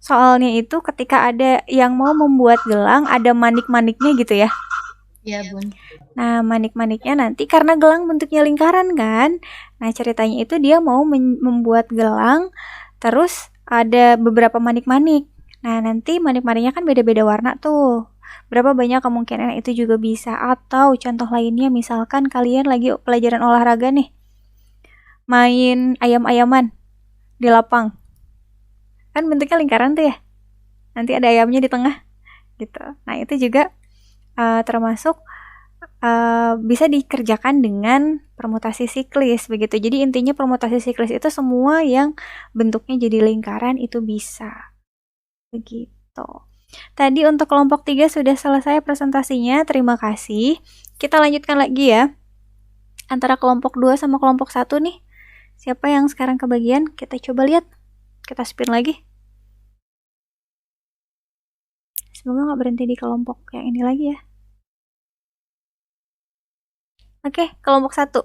soalnya itu ketika ada yang mau membuat gelang, ada manik-maniknya gitu ya. Iya, Bun. Nah, manik-maniknya nanti karena gelang bentuknya lingkaran kan. Nah, ceritanya itu dia mau membuat gelang, terus ada beberapa manik-manik. Nah, nanti manik-maniknya kan beda-beda warna tuh. Berapa banyak kemungkinan itu juga bisa. Atau contoh lainnya misalkan kalian lagi pelajaran olahraga nih. Main ayam-ayaman di lapang. Kan bentuknya lingkaran tuh ya. Nanti ada ayamnya di tengah gitu. Nah, itu juga termasuk bisa dikerjakan dengan permutasi siklis begitu. Jadi intinya permutasi siklis itu semua yang bentuknya jadi lingkaran itu bisa. Begitu. Tadi untuk kelompok 3 sudah selesai presentasinya. Terima kasih. Kita lanjutkan lagi ya. Antara kelompok 2 sama kelompok 1 nih. Siapa yang sekarang kebagian? Kita coba lihat. Kita spin lagi. Semoga nggak berhenti di kelompok yang ini lagi ya. Oke, kelompok 1.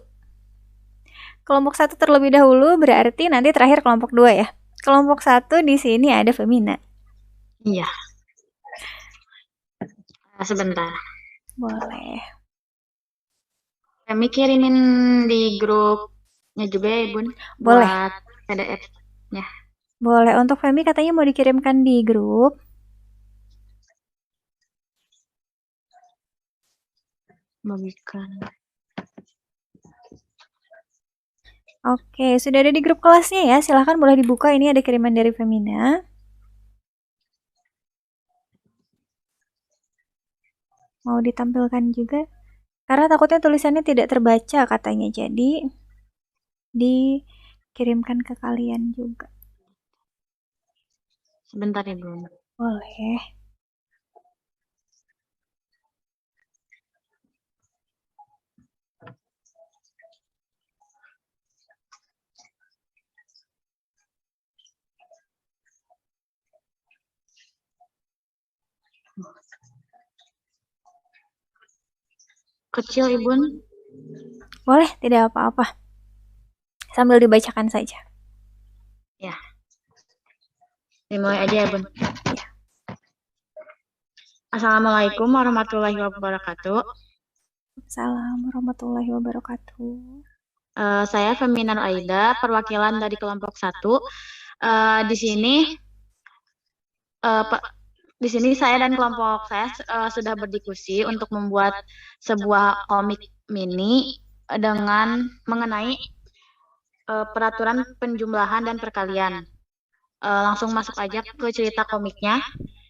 Kelompok 1 terlebih dahulu, berarti nanti terakhir kelompok 2 ya. Kelompok 1 di sini ada Femina. Iya. Sebentar. Boleh. Kami kirimin di grupnya juga ya, Bun. Boleh. Buat PDF-nya. Boleh. Untuk Femi katanya mau dikirimkan di grup. Bagikan. Oke, sudah ada di grup kelasnya ya. Silahkan boleh dibuka. Ini ada kiriman dari Femina. Mau ditampilkan juga. Karena takutnya tulisannya tidak terbaca katanya. Jadi, dikirimkan ke kalian juga. Sebentar ya, Bun. Boleh. Kecil, Ibun. Boleh, tidak apa-apa. Sambil dibacakan saja. Ya. Dimulai aja ya, Bun. Ya. Assalamualaikum warahmatullahi wabarakatuh. Assalamualaikum warahmatullahi wabarakatuh. Saya Feminar Aida, perwakilan dari kelompok 1. Di sini saya dan kelompok saya sudah berdiskusi untuk membuat sebuah komik mini dengan mengenai peraturan penjumlahan dan perkalian. Langsung masuk aja ke cerita komiknya.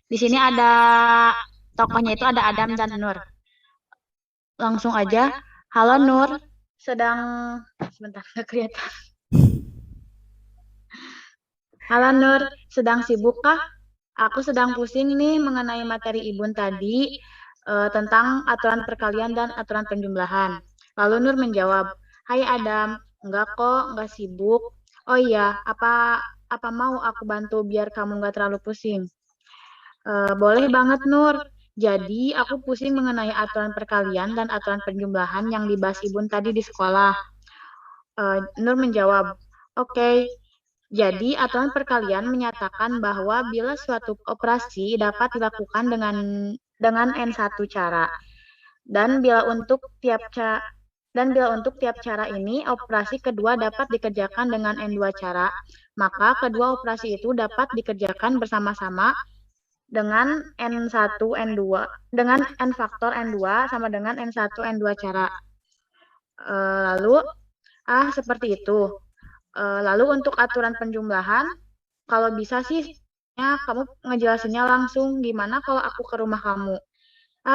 Di sini ada tokohnya itu ada Adam dan Nur. Langsung aja. Halo Nur, sebentar nggak kelihatan. Halo Nur, sedang sibuk kah? Aku sedang pusing nih mengenai materi Ibun tadi tentang aturan perkalian dan aturan penjumlahan. Lalu Nur menjawab, Hai Adam, enggak kok, enggak sibuk. Oh iya, apa mau aku bantu biar kamu nggak terlalu pusing? Boleh banget Nur. Jadi aku pusing mengenai aturan perkalian dan aturan penjumlahan yang dibahas Ibun tadi di sekolah. Nur menjawab, Oke. Jadi, aturan perkalian menyatakan bahwa bila suatu operasi dapat dilakukan dengan N1 cara, dan bila untuk tiap cara ini, operasi kedua dapat dikerjakan dengan N2 cara, maka kedua operasi itu dapat dikerjakan bersama-sama dengan N1, N2, dengan N faktor N2 sama dengan N1, N2 cara. Seperti itu. Lalu untuk aturan penjumlahan, kalau bisa sih kamu ngejelasinnya langsung. Gimana kalau aku ke rumah kamu?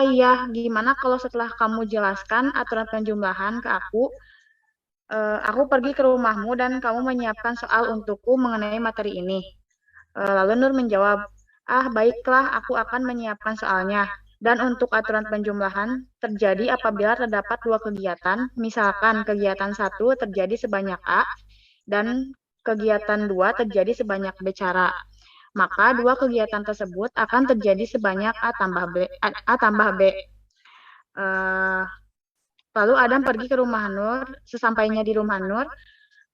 Iya, gimana kalau setelah kamu jelaskan aturan penjumlahan ke aku pergi ke rumahmu dan kamu menyiapkan soal untukku mengenai materi ini. Lalu Nur menjawab, baiklah, aku akan menyiapkan soalnya. Dan untuk aturan penjumlahan terjadi apabila terdapat dua kegiatan, misalkan kegiatan 1 terjadi sebanyak A, dan kegiatan 2 terjadi sebanyak B cara. Maka dua kegiatan tersebut akan terjadi sebanyak A tambah B. Lalu Adam pergi ke rumah Nur. Sesampainya di rumah Nur,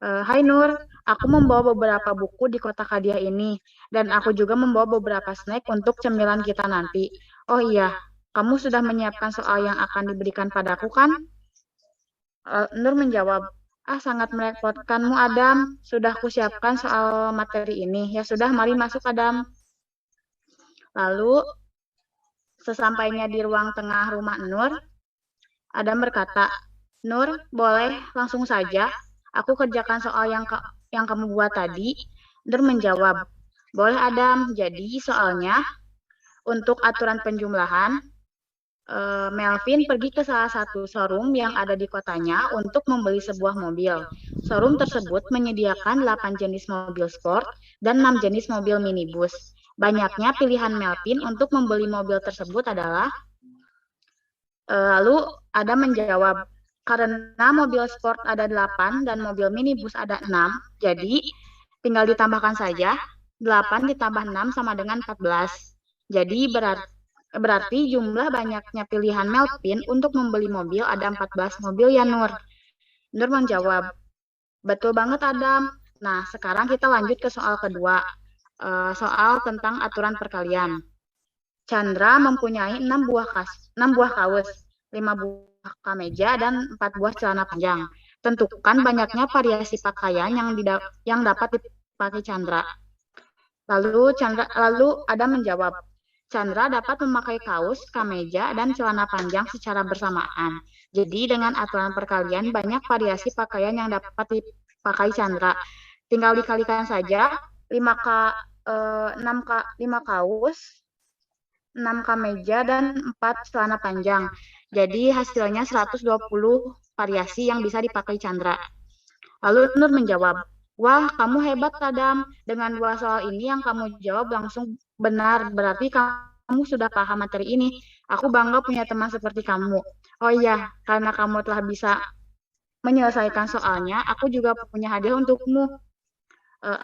Hai Nur, aku membawa beberapa buku di kotak hadiah ini. Dan aku juga membawa beberapa snack untuk cemilan kita nanti. Oh iya, kamu sudah menyiapkan soal yang akan diberikan padaku kan? Nur menjawab, sangat merepotkanmu Adam, sudah kusiapkan soal materi ini. Ya sudah, mari masuk Adam. Lalu, sesampainya di ruang tengah rumah Nur, Adam berkata, Nur, boleh langsung saja, aku kerjakan soal yang kamu buat tadi. Nur menjawab, boleh Adam, jadi soalnya untuk aturan penjumlahan, Melvin pergi ke salah satu showroom yang ada di kotanya untuk membeli sebuah mobil. Showroom tersebut menyediakan 8 jenis mobil sport dan 6 jenis mobil minibus. Banyaknya pilihan Melvin untuk membeli mobil tersebut adalah lalu Adam menjawab, karena mobil sport ada 8 dan mobil minibus ada 6, jadi tinggal ditambahkan saja, 8 ditambah 6 sama dengan 14. Jadi berarti jumlah banyaknya pilihan Melvin untuk membeli mobil ada 14 mobil ya Nur. Nur menjawab, betul banget Adam. Nah sekarang kita lanjut ke soal kedua, soal tentang aturan perkalian. Chandra mempunyai 6 buah kaos, 5 buah kemeja dan 4 buah celana panjang. Tentukan banyaknya variasi pakaian yang dapat dipakai Chandra. Lalu Adam menjawab, Chandra dapat memakai kaos, kemeja, dan celana panjang secara bersamaan. Jadi dengan aturan perkalian banyak variasi pakaian yang dapat dipakai Chandra. Tinggal dikalikan saja 5 kaos, 6 kemeja, dan 4 celana panjang. Jadi hasilnya 120 variasi yang bisa dipakai Chandra. Lalu Nur menjawab, Wah, kamu hebat, Adam. Dengan 2 soal ini yang kamu jawab langsung benar. Berarti kamu sudah paham materi ini. Aku bangga punya teman seperti kamu. Oh iya, karena kamu telah bisa menyelesaikan soalnya, aku juga punya hadiah untukmu.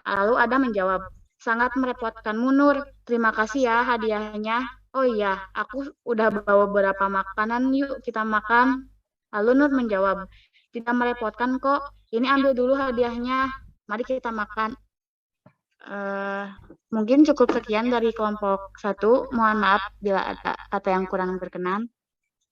Lalu Adam menjawab, sangat merepotkanmu, Nur. Terima kasih ya hadiahnya. Oh iya, aku udah bawa beberapa makanan, yuk kita makan. Lalu Nur menjawab, tidak merepotkan kok. Ini ambil dulu hadiahnya. Mari kita makan. Mungkin cukup sekian dari kelompok 1. Mohon maaf bila ada kata yang kurang berkenan.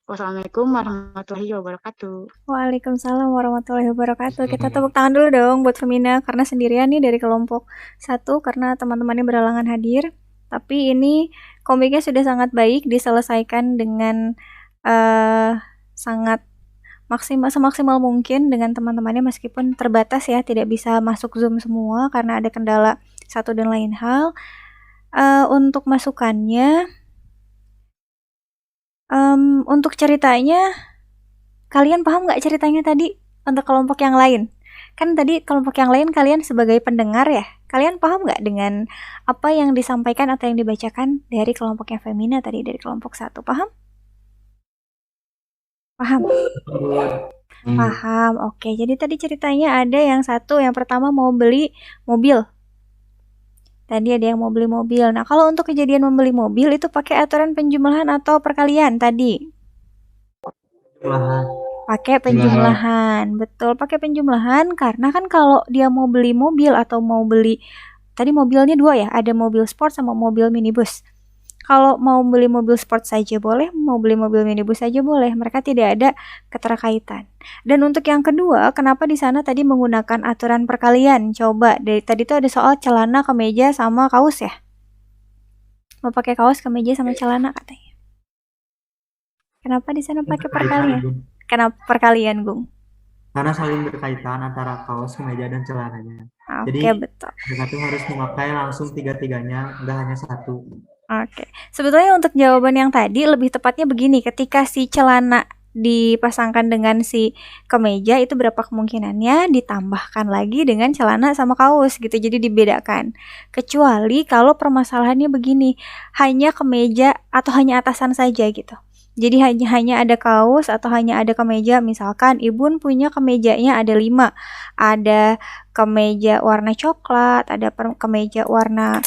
Wassalamualaikum warahmatullahi wabarakatuh. Waalaikumsalam warahmatullahi wabarakatuh. Kita tepuk tangan dulu dong buat Femina karena sendirian nih dari kelompok 1 karena teman-temannya berhalangan hadir. Tapi ini komiknya sudah sangat baik diselesaikan dengan sangat semaksimal mungkin dengan teman-temannya meskipun terbatas ya, tidak bisa masuk Zoom semua karena ada kendala satu dan lain hal. Untuk masukannya, untuk ceritanya, kalian paham nggak ceritanya tadi untuk kelompok yang lain? Kan tadi kelompok yang lain kalian sebagai pendengar ya, kalian paham nggak dengan apa yang disampaikan atau yang dibacakan dari kelompok yang Femina tadi, dari kelompok 1? Paham? Paham? Paham, oke. Jadi tadi ceritanya ada yang satu, yang pertama mau beli mobil. Tadi ada yang mau beli mobil. Nah, kalau untuk kejadian membeli mobil itu pakai aturan penjumlahan atau perkalian tadi? Pakai penjumlahan. Betul, pakai penjumlahan karena kan kalau dia mau beli mobil atau mau beli, tadi mobilnya 2 ya, ada mobil sport sama mobil minibus. Kalau mau beli mobil sport saja boleh, mau beli mobil minibus saja boleh. Mereka tidak ada keterkaitan. Dan untuk yang kedua, kenapa di sana tadi menggunakan aturan perkalian? Coba, dari tadi tuh ada soal celana, kemeja, sama kaos ya. Mau pakai kaos, kemeja, sama celana katanya. Kenapa di sana pakai perkalian? Kenapa perkalian, Gung? Karena saling berkaitan antara kaos, kemeja, dan celananya. Oke, Jadi betul. mereka tuh harus memakai langsung 3-tiganya, enggak hanya 1. Oke. Sebetulnya untuk jawaban yang tadi lebih tepatnya begini, ketika si celana dipasangkan dengan si kemeja itu berapa kemungkinannya ditambahkan lagi dengan celana sama kaos gitu, jadi dibedakan. Kecuali kalau permasalahannya begini, hanya kemeja atau hanya atasan saja gitu. Jadi hanya ada kaos atau hanya ada kemeja, misalkan Ibu punya kemejanya ada 5. Ada kemeja warna coklat, ada kemeja warna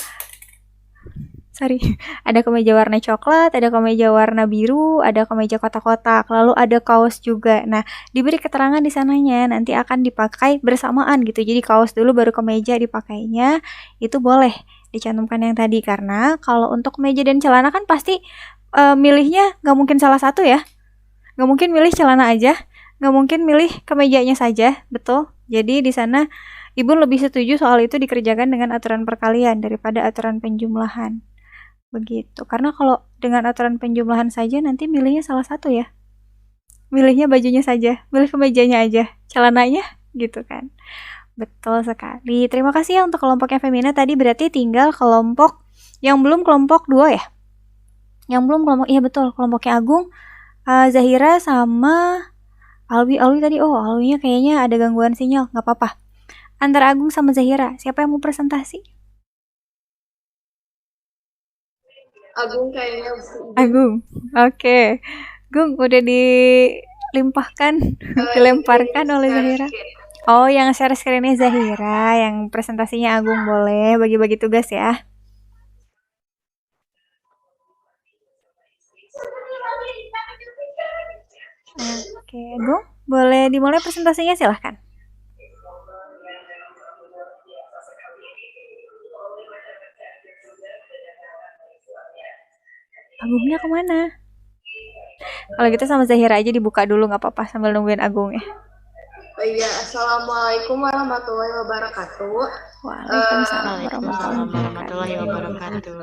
ada kemeja warna coklat, ada kemeja warna biru, ada kemeja kotak-kotak, lalu ada kaos juga. Nah, diberi keterangan di sananya, nanti akan dipakai bersamaan gitu. Jadi kaos dulu baru kemeja dipakainya, itu boleh dicantumkan yang tadi. Karena kalau untuk kemeja dan celana kan pasti milihnya nggak mungkin salah satu ya. Nggak mungkin milih celana aja, nggak mungkin milih kemejanya saja, betul. Jadi di sana Ibu lebih setuju soal itu dikerjakan dengan aturan perkalian daripada aturan penjumlahan. Begitu. Karena kalau dengan aturan penjumlahan saja nanti milihnya salah satu ya. Milihnya bajunya saja, milih kemejanya aja, celananya gitu kan. Betul sekali. Terima kasih ya untuk kelompoknya Femina tadi, berarti tinggal kelompok yang belum kelompok 2 ya. Yang belum kelompok, iya betul, kelompoknya Agung, Zahira sama Alwi tadi. Oh, Alwinya kayaknya ada gangguan sinyal, nggak apa-apa. Antara Agung sama Zahira, siapa yang mau presentasi? Agung kayaknya. Agung, oke. Gung udah dilimpahkan, dilemparkan oleh Zahira. Oh, yang share screen-nya Zahira, yang presentasinya Agung, boleh bagi-bagi tugas ya. Oke, Gung, boleh dimulai presentasinya, silahkan. Agungnya kemana? Kalau gitu sama Zahira aja dibuka dulu, nggak apa-apa, sambil nungguin Agung ya. Oh iya, assalamualaikum warahmatullahi wabarakatuh. Waalaikumsalam warahmatullahi wabarakatuh.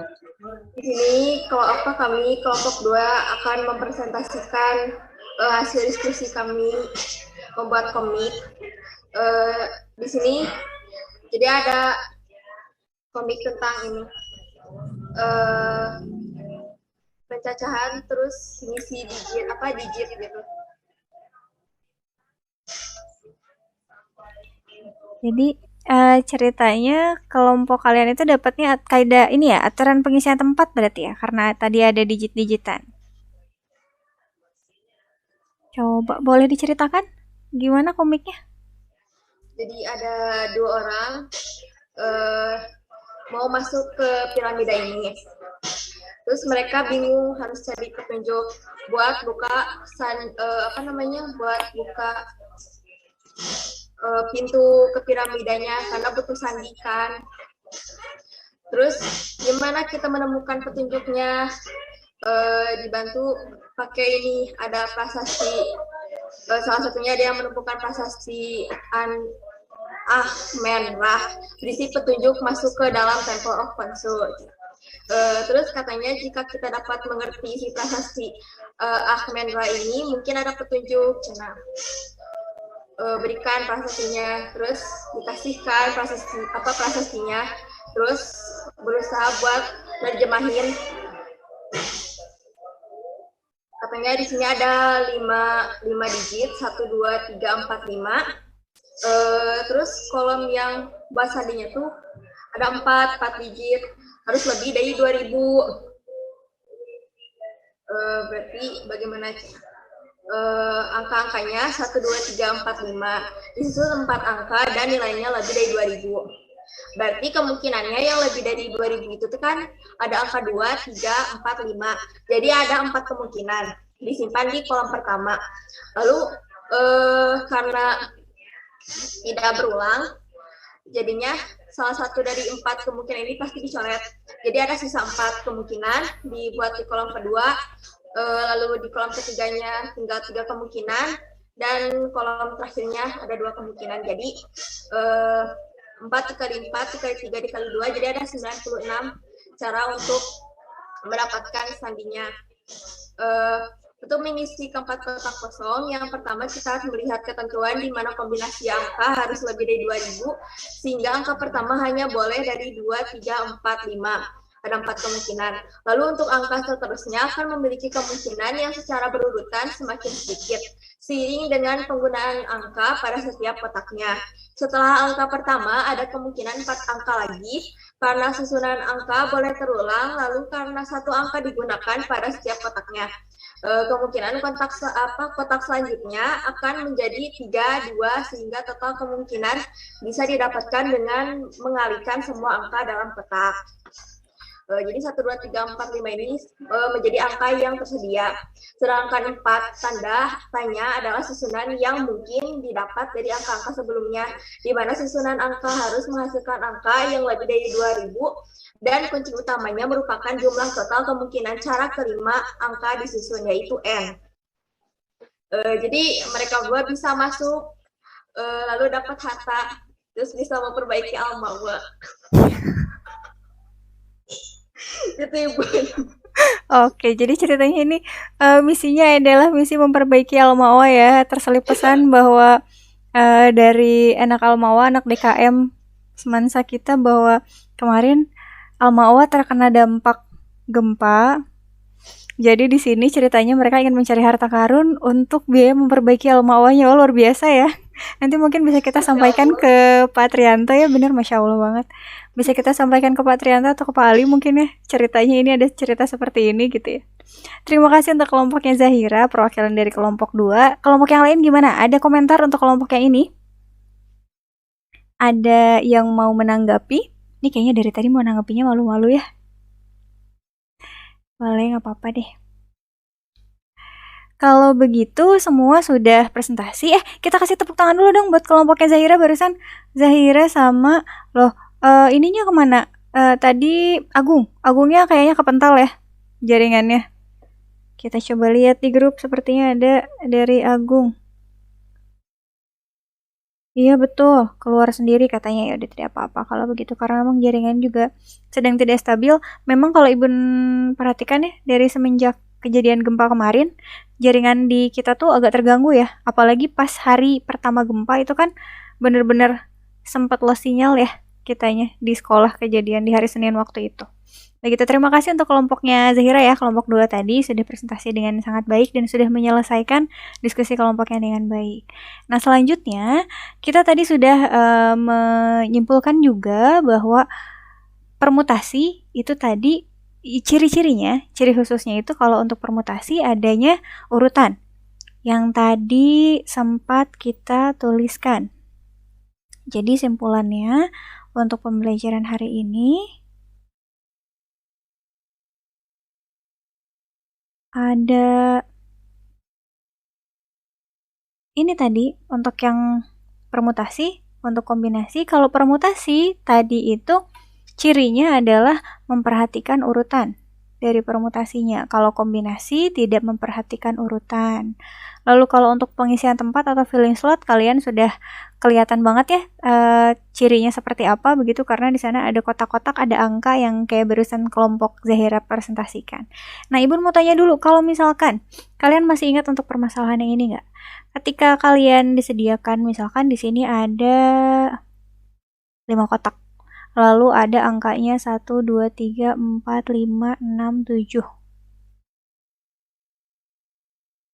Di sini kami kelompok 2 akan mempresentasikan hasil diskusi kami membuat komik. Di sini jadi ada komik tentang ini. Pencacahan, terus misi digit gitu. Jadi ceritanya kelompok kalian itu dapatnya kayak ini ya, aturan pengisian tempat berarti ya, karena tadi ada digit-digitan. Coba boleh diceritakan gimana komiknya? Jadi ada 2 orang mau masuk ke piramida ini. Terus mereka bingung harus cari petunjuk buat buka buat buka pintu ke piramidanya karena butuh sandi kan. Terus gimana kita menemukan petunjuknya? Dibantu pakai ini, ada prasasti. Salah satunya dia menemukan prasasti Ahmenrah, berisi petunjuk masuk ke dalam Temple of Khonsu. Terus katanya jika kita dapat mengerti si prasasti Ahmenrah ini, mungkin ada petunjuk. Berikan prasastinya, terus dikasihkan prasastinya, terus berusaha buat nerjemahin. Katanya di sini ada 5 digit, 1, 2, 3, 4, 5. Terus kolom yang bahasa sandinya tuh ada 4 digit, harus lebih dari 2000. Berarti bagaimana angka-angkanya 1, 2, 3, 4, 5. Disusun 4 angka dan nilainya lebih dari 2000. Berarti kemungkinannya yang lebih dari 2000 itu kan ada angka 2, 3, 4, 5. Jadi ada 4 kemungkinan. Disimpan di kolom pertama. Lalu karena tidak berulang, jadinya salah satu dari 4 kemungkinan ini pasti dicoret. Jadi ada sisa 4 kemungkinan dibuat di kolom kedua. Lalu di kolom ketiganya tinggal 3 kemungkinan. Dan kolom terakhirnya ada 2 kemungkinan. Jadi 4 dikali 4 dikali 3 dikali 2, jadi ada 96 cara untuk mendapatkan sandinya. Untuk mengisi keempat kotak kosong, yang pertama kita harus melihat ketentuan di mana kombinasi angka harus lebih dari 2000, sehingga angka pertama hanya boleh dari 2, 3, 4, 5. Ada 4 kemungkinan. Lalu untuk angka seterusnya akan memiliki kemungkinan yang secara berurutan semakin sedikit, seiring dengan penggunaan angka pada setiap kotaknya. Setelah angka pertama, ada kemungkinan 4 angka lagi, karena susunan angka boleh terulang, lalu karena 1 angka digunakan pada setiap kotaknya. Kemungkinan kotak selanjutnya akan menjadi 3, 2, sehingga total kemungkinan bisa didapatkan dengan mengalihkan semua angka dalam kotak. Jadi 1, 2, 3, 4, 5 ini menjadi angka yang tersedia. Sedangkan 4 tanya adalah susunan yang mungkin didapat dari angka-angka sebelumnya, di mana susunan angka harus menghasilkan angka yang lebih dari 2000, dan kunci utamanya merupakan jumlah total kemungkinan cara kelima angka disusun, yaitu N. Jadi mereka berdua bisa masuk, lalu dapat harta, terus bisa memperbaiki alma gua. Gitu Ibu. Oke, jadi ceritanya ini misinya adalah misi memperbaiki Almawa ya. Terselip pesan bahwa dari anak Almawa, anak DKM semansa kita, bahwa kemarin Almawa terkena dampak gempa. Jadi di sini ceritanya mereka ingin mencari harta karun untuk biaya memperbaiki Almawanya. Oh, luar biasa ya. Nanti mungkin bisa kita sampaikan ke Pak Trianto ya, benar, Masya Allah banget. Bisa kita sampaikan ke Pak Trianto atau ke Pak Ali mungkin ya, ceritanya ini ada cerita seperti ini gitu ya. Terima kasih untuk kelompoknya Zahira, perwakilan dari kelompok 2. Kelompok yang lain gimana? Ada komentar untuk kelompok yang ini? Ada yang mau menanggapi? Ini kayaknya dari tadi mau nanggapinya malu-malu ya. Boleh, gak apa-apa deh. Kalau begitu semua sudah presentasi. Kita kasih tepuk tangan dulu dong buat kelompoknya Zahira barusan. Zahira sama ininya kemana? Tadi Agungnya kayaknya kepental ya jaringannya. Kita coba lihat di grup, sepertinya ada dari Agung. Iya betul, keluar sendiri katanya. Ya udah, tidak apa-apa kalau begitu, karena memang jaringan juga sedang tidak stabil. Memang kalau Ibu perhatikan ya, dari semenjak kejadian gempa kemarin, jaringan di kita tuh agak terganggu ya. Apalagi pas hari pertama gempa itu kan bener-bener sempat lost sinyal ya. kitanya di sekolah kejadian di hari Senin waktu itu. Begitu, terima kasih untuk kelompoknya Zahira ya, kelompok 2 tadi sudah presentasi dengan sangat baik dan sudah menyelesaikan diskusi kelompoknya dengan baik. Nah, selanjutnya kita tadi sudah menyimpulkan juga bahwa permutasi itu tadi ciri-cirinya, ciri khususnya itu kalau untuk permutasi adanya urutan yang tadi sempat kita tuliskan. Jadi simpulannya untuk pembelajaran hari ini ada ini tadi untuk yang permutasi, untuk kombinasi. Kalau permutasi tadi itu cirinya adalah memperhatikan urutan dari permutasinya. Kalau kombinasi tidak memperhatikan urutan. Lalu kalau untuk pengisian tempat atau filling slot, kalian sudah kelihatan banget ya cirinya seperti apa begitu, karena di sana ada kotak-kotak, ada angka yang kayak barusan kelompok Zahira presentasikan. Nah, Ibu mau tanya dulu, kalau misalkan kalian masih ingat untuk permasalahan yang ini nggak? Ketika kalian disediakan, misalkan di sini ada 5 kotak. Lalu ada angkanya 1, 2, 3, 4, 5, 6, 7.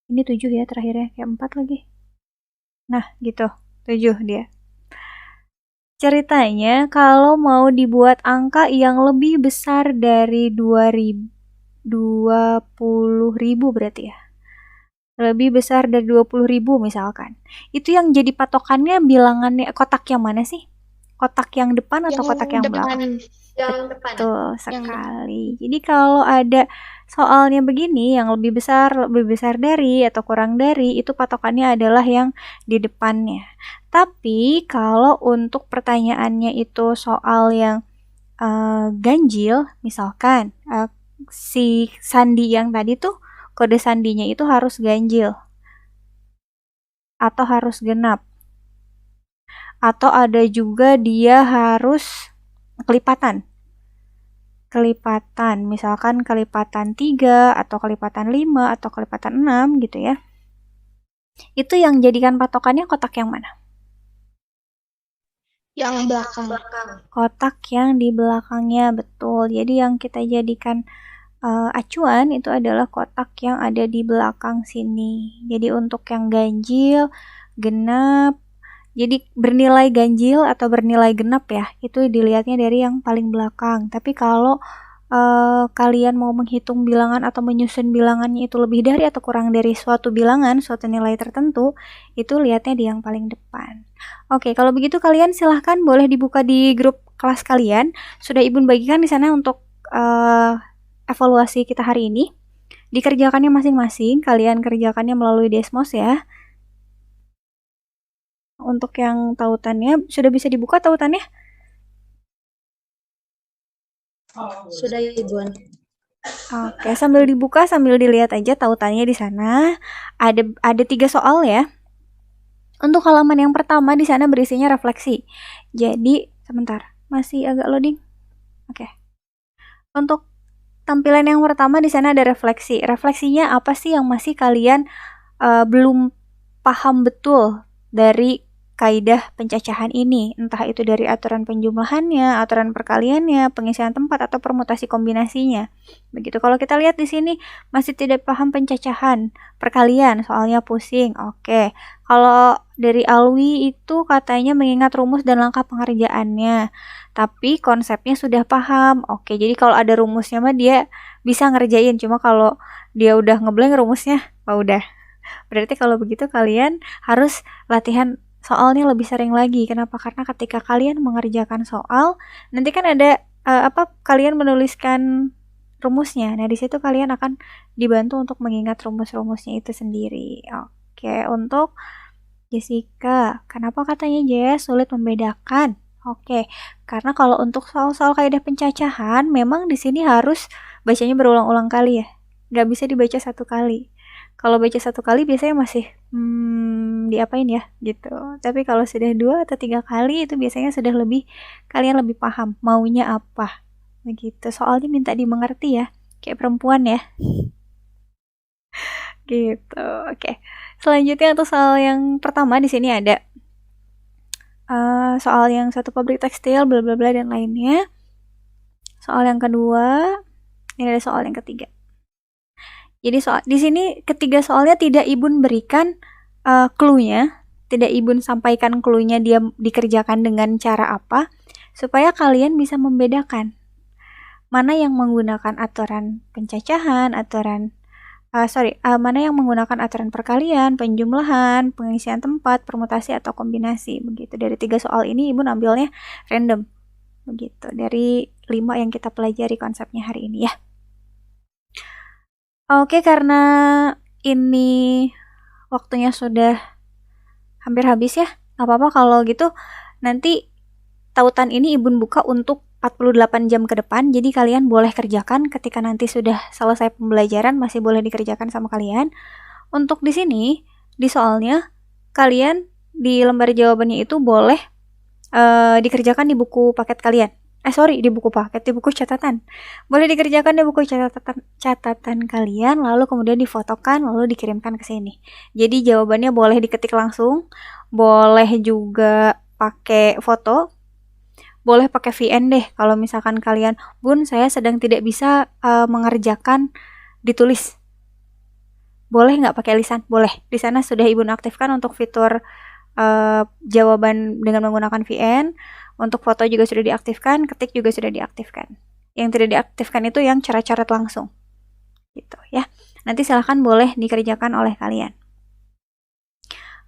Ini 7 ya terakhirnya, kayak 4 lagi. Nah, gitu. 7 dia. Ceritanya kalau mau dibuat angka yang lebih besar dari 20.000 berarti ya. Lebih besar dari 20.000 misalkan. Itu yang jadi patokannya bilangannya kotak yang mana sih? Kotak yang depan atau kotak yang belakang? Yang depan. Betul sekali. Jadi kalau ada soalnya begini, yang lebih besar dari atau kurang dari, itu patokannya adalah yang di depannya. Tapi kalau untuk pertanyaannya itu soal yang ganjil, misalkan si sandi yang tadi tuh kode sandinya itu harus ganjil atau harus genap. Atau ada juga dia harus kelipatan. Misalkan kelipatan 3 atau kelipatan 5 atau kelipatan 6 gitu ya. Itu yang jadikan patokannya kotak yang mana? Yang belakang. Kotak yang di belakangnya, betul. Jadi yang kita jadikan acuan itu adalah kotak yang ada di belakang sini. Jadi untuk yang ganjil, genap, jadi bernilai ganjil atau bernilai genap ya, itu dilihatnya dari yang paling belakang. Tapi kalau kalian mau menghitung bilangan atau menyusun bilangannya itu lebih dari atau kurang dari suatu bilangan, suatu nilai tertentu, itu lihatnya di yang paling depan. Oke, kalau begitu kalian silahkan boleh dibuka di grup kelas kalian. Sudah Ibu bagikan di sana untuk evaluasi kita hari ini. Dikerjakannya masing-masing, kalian kerjakannya melalui Desmos ya. Untuk yang tautannya, sudah bisa dibuka tautannya? Sudah ya, Ibu. Oke, sambil dibuka, sambil dilihat aja tautannya di sana. Ada 3 soal ya. Untuk halaman yang pertama di sana berisinya refleksi. Jadi, sebentar, masih agak loading. Oke. Untuk tampilan yang pertama di sana ada refleksi. Refleksinya apa sih yang masih kalian belum paham betul dari kaidah pencacahan ini, entah itu dari aturan penjumlahannya, aturan perkaliannya, pengisian tempat atau permutasi kombinasinya. Begitu. Kalau kita lihat di sini masih tidak paham pencacahan, perkalian, soalnya pusing. Oke. Kalau dari Alwi itu katanya mengingat rumus dan langkah pengerjaannya. Tapi konsepnya sudah paham. Oke, jadi kalau ada rumusnya mah dia bisa ngerjain. Cuma kalau dia udah ngeblank rumusnya, udah. Berarti kalau begitu kalian harus latihan soalnya lebih sering lagi. Kenapa? Karena ketika kalian mengerjakan soal, nanti kan ada kalian menuliskan rumusnya. Nah, di situ kalian akan dibantu untuk mengingat rumus-rumusnya itu sendiri. Oke, untuk Jessica, kenapa katanya Jess sulit membedakan? Oke, karena kalau untuk soal-soal kaidah pencacahan, memang di sini harus bacanya berulang-ulang kali ya. Nggak bisa dibaca satu kali. Kalau baca satu kali biasanya masih diapain ya gitu. Tapi kalau sudah 2 atau 3 kali itu biasanya sudah kalian lebih paham maunya apa. Begitu. Soalnya minta dimengerti ya. Kayak perempuan ya. Gitu. Oke. Selanjutnya untuk soal yang pertama di sini ada soal yang satu pabrik tekstil, bla bla bla dan lainnya. Soal yang kedua, ini ada soal yang ketiga. Jadi soal di sini ketiga soalnya tidak Ibun berikan clue-nya, tidak Ibun sampaikan clue-nya dia dikerjakan dengan cara apa, supaya kalian bisa membedakan mana yang menggunakan aturan pencacahan, mana yang menggunakan aturan perkalian, penjumlahan, pengisian tempat, permutasi atau kombinasi. Begitu. Dari 3 soal ini Ibu ambilnya random. Begitu. Dari 5 yang kita pelajari konsepnya hari ini ya. Oke, karena ini waktunya sudah hampir habis ya. Gak apa-apa kalau gitu nanti tautan ini Ibu buka untuk 48 jam ke depan, jadi kalian boleh kerjakan ketika nanti sudah selesai pembelajaran, masih boleh dikerjakan sama kalian. Untuk di sini, di soalnya, kalian di lembar jawabannya itu boleh dikerjakan di buku paket kalian. Di buku paket, di buku catatan. Boleh dikerjakan di buku catatan kalian, lalu kemudian difotokan, lalu dikirimkan ke sini. Jadi jawabannya boleh diketik langsung, boleh juga pakai foto, boleh pakai VN deh kalau misalkan kalian, Bun, saya sedang tidak bisa mengerjakan ditulis. Boleh nggak pakai lisan? Boleh. Di sana sudah Ibu aktifkan untuk fitur jawaban dengan menggunakan VN. Untuk foto juga sudah diaktifkan, ketik juga sudah diaktifkan. Yang tidak diaktifkan itu yang coret-coret langsung. Gitu ya. Nanti silahkan boleh dikerjakan oleh kalian.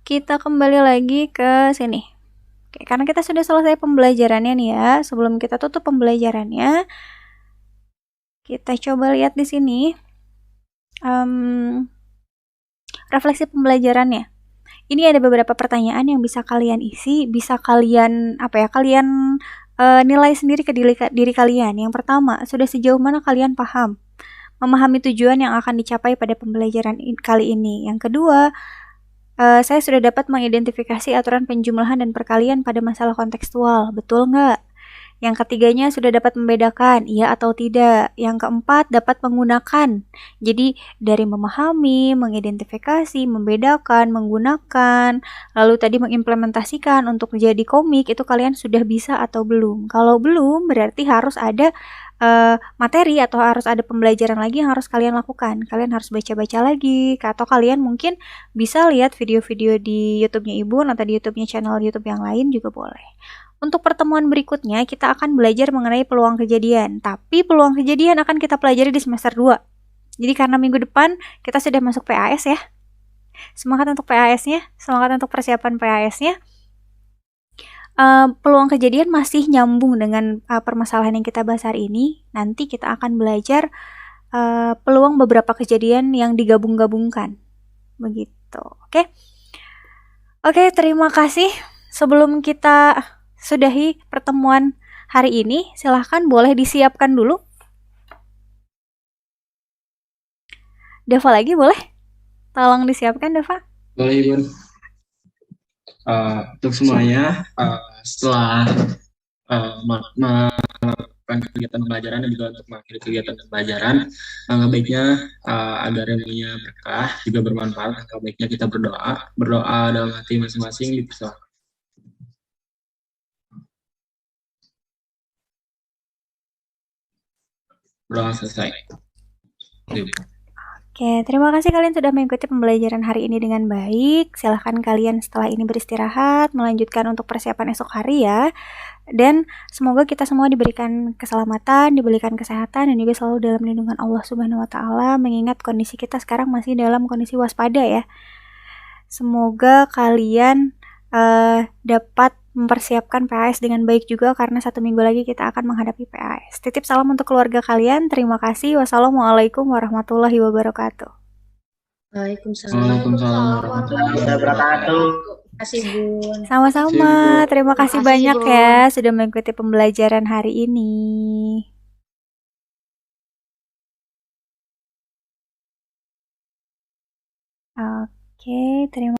Kita kembali lagi ke sini. Oke, karena kita sudah selesai pembelajarannya nih ya, sebelum kita tutup pembelajarannya, kita coba lihat di sini refleksi pembelajarannya. Ini ada beberapa pertanyaan yang bisa kalian isi, bisa kalian nilai sendiri ke diri kalian. Yang pertama, sudah sejauh mana kalian paham, memahami tujuan yang akan dicapai pada pembelajaran kali ini. Yang kedua, saya sudah dapat mengidentifikasi aturan penjumlahan dan perkalian pada masalah kontekstual. Betul nggak? Yang ketiganya sudah dapat membedakan, iya atau tidak. Yang keempat, dapat menggunakan. Jadi, dari memahami, mengidentifikasi, membedakan, menggunakan, lalu tadi mengimplementasikan untuk menjadi komik, itu kalian sudah bisa atau belum? Kalau belum, berarti harus ada materi atau harus ada pembelajaran lagi yang harus kalian lakukan. Kalian harus baca-baca lagi, atau kalian mungkin bisa lihat video-video di YouTube-nya Ibu atau di YouTube-nya channel YouTube yang lain juga boleh. Untuk pertemuan berikutnya kita akan belajar mengenai peluang kejadian. Tapi peluang kejadian akan kita pelajari di semester 2. Jadi karena minggu depan kita sudah masuk PAS ya. Semangat untuk PAS-nya, semangat untuk persiapan PAS-nya. Peluang kejadian masih nyambung dengan permasalahan yang kita bahas hari ini. Nanti kita akan belajar peluang beberapa kejadian yang digabung-gabungkan. Begitu. Oke, terima kasih. Sebelum kita sudahi pertemuan hari ini, silahkan boleh disiapkan dulu. Deva lagi boleh? Tolong disiapkan, Deva. Boleh, Ibu. Untuk semuanya, setelah melakukan kegiatan pembelajaran dan juga untuk mengakhiri kegiatan pembelajaran, baiknya agar ilmunya berkah juga bermanfaat, baiknya kita berdoa dalam hati masing-masing dipersilakan. Berdoa selesai. Oke, terima kasih kalian sudah mengikuti pembelajaran hari ini dengan baik. Silahkan kalian setelah ini beristirahat, melanjutkan untuk persiapan esok hari ya. Dan semoga kita semua diberikan keselamatan, diberikan kesehatan, dan juga selalu dalam lindungan Allah Subhanahu wa Ta'ala. Mengingat kondisi kita sekarang masih dalam kondisi waspada ya. Semoga kalian dapat mempersiapkan PAS dengan baik juga, karena 1 minggu lagi kita akan menghadapi PAS. Titip salam untuk keluarga kalian. Terima kasih. Wassalamualaikum warahmatullahi wabarakatuh. Waalaikumsalam warahmatullahi wabarakatuh. Terima kasih, Bun. Sama-sama. Terima kasih banyak ya sudah mengikuti pembelajaran hari ini. Oke, terima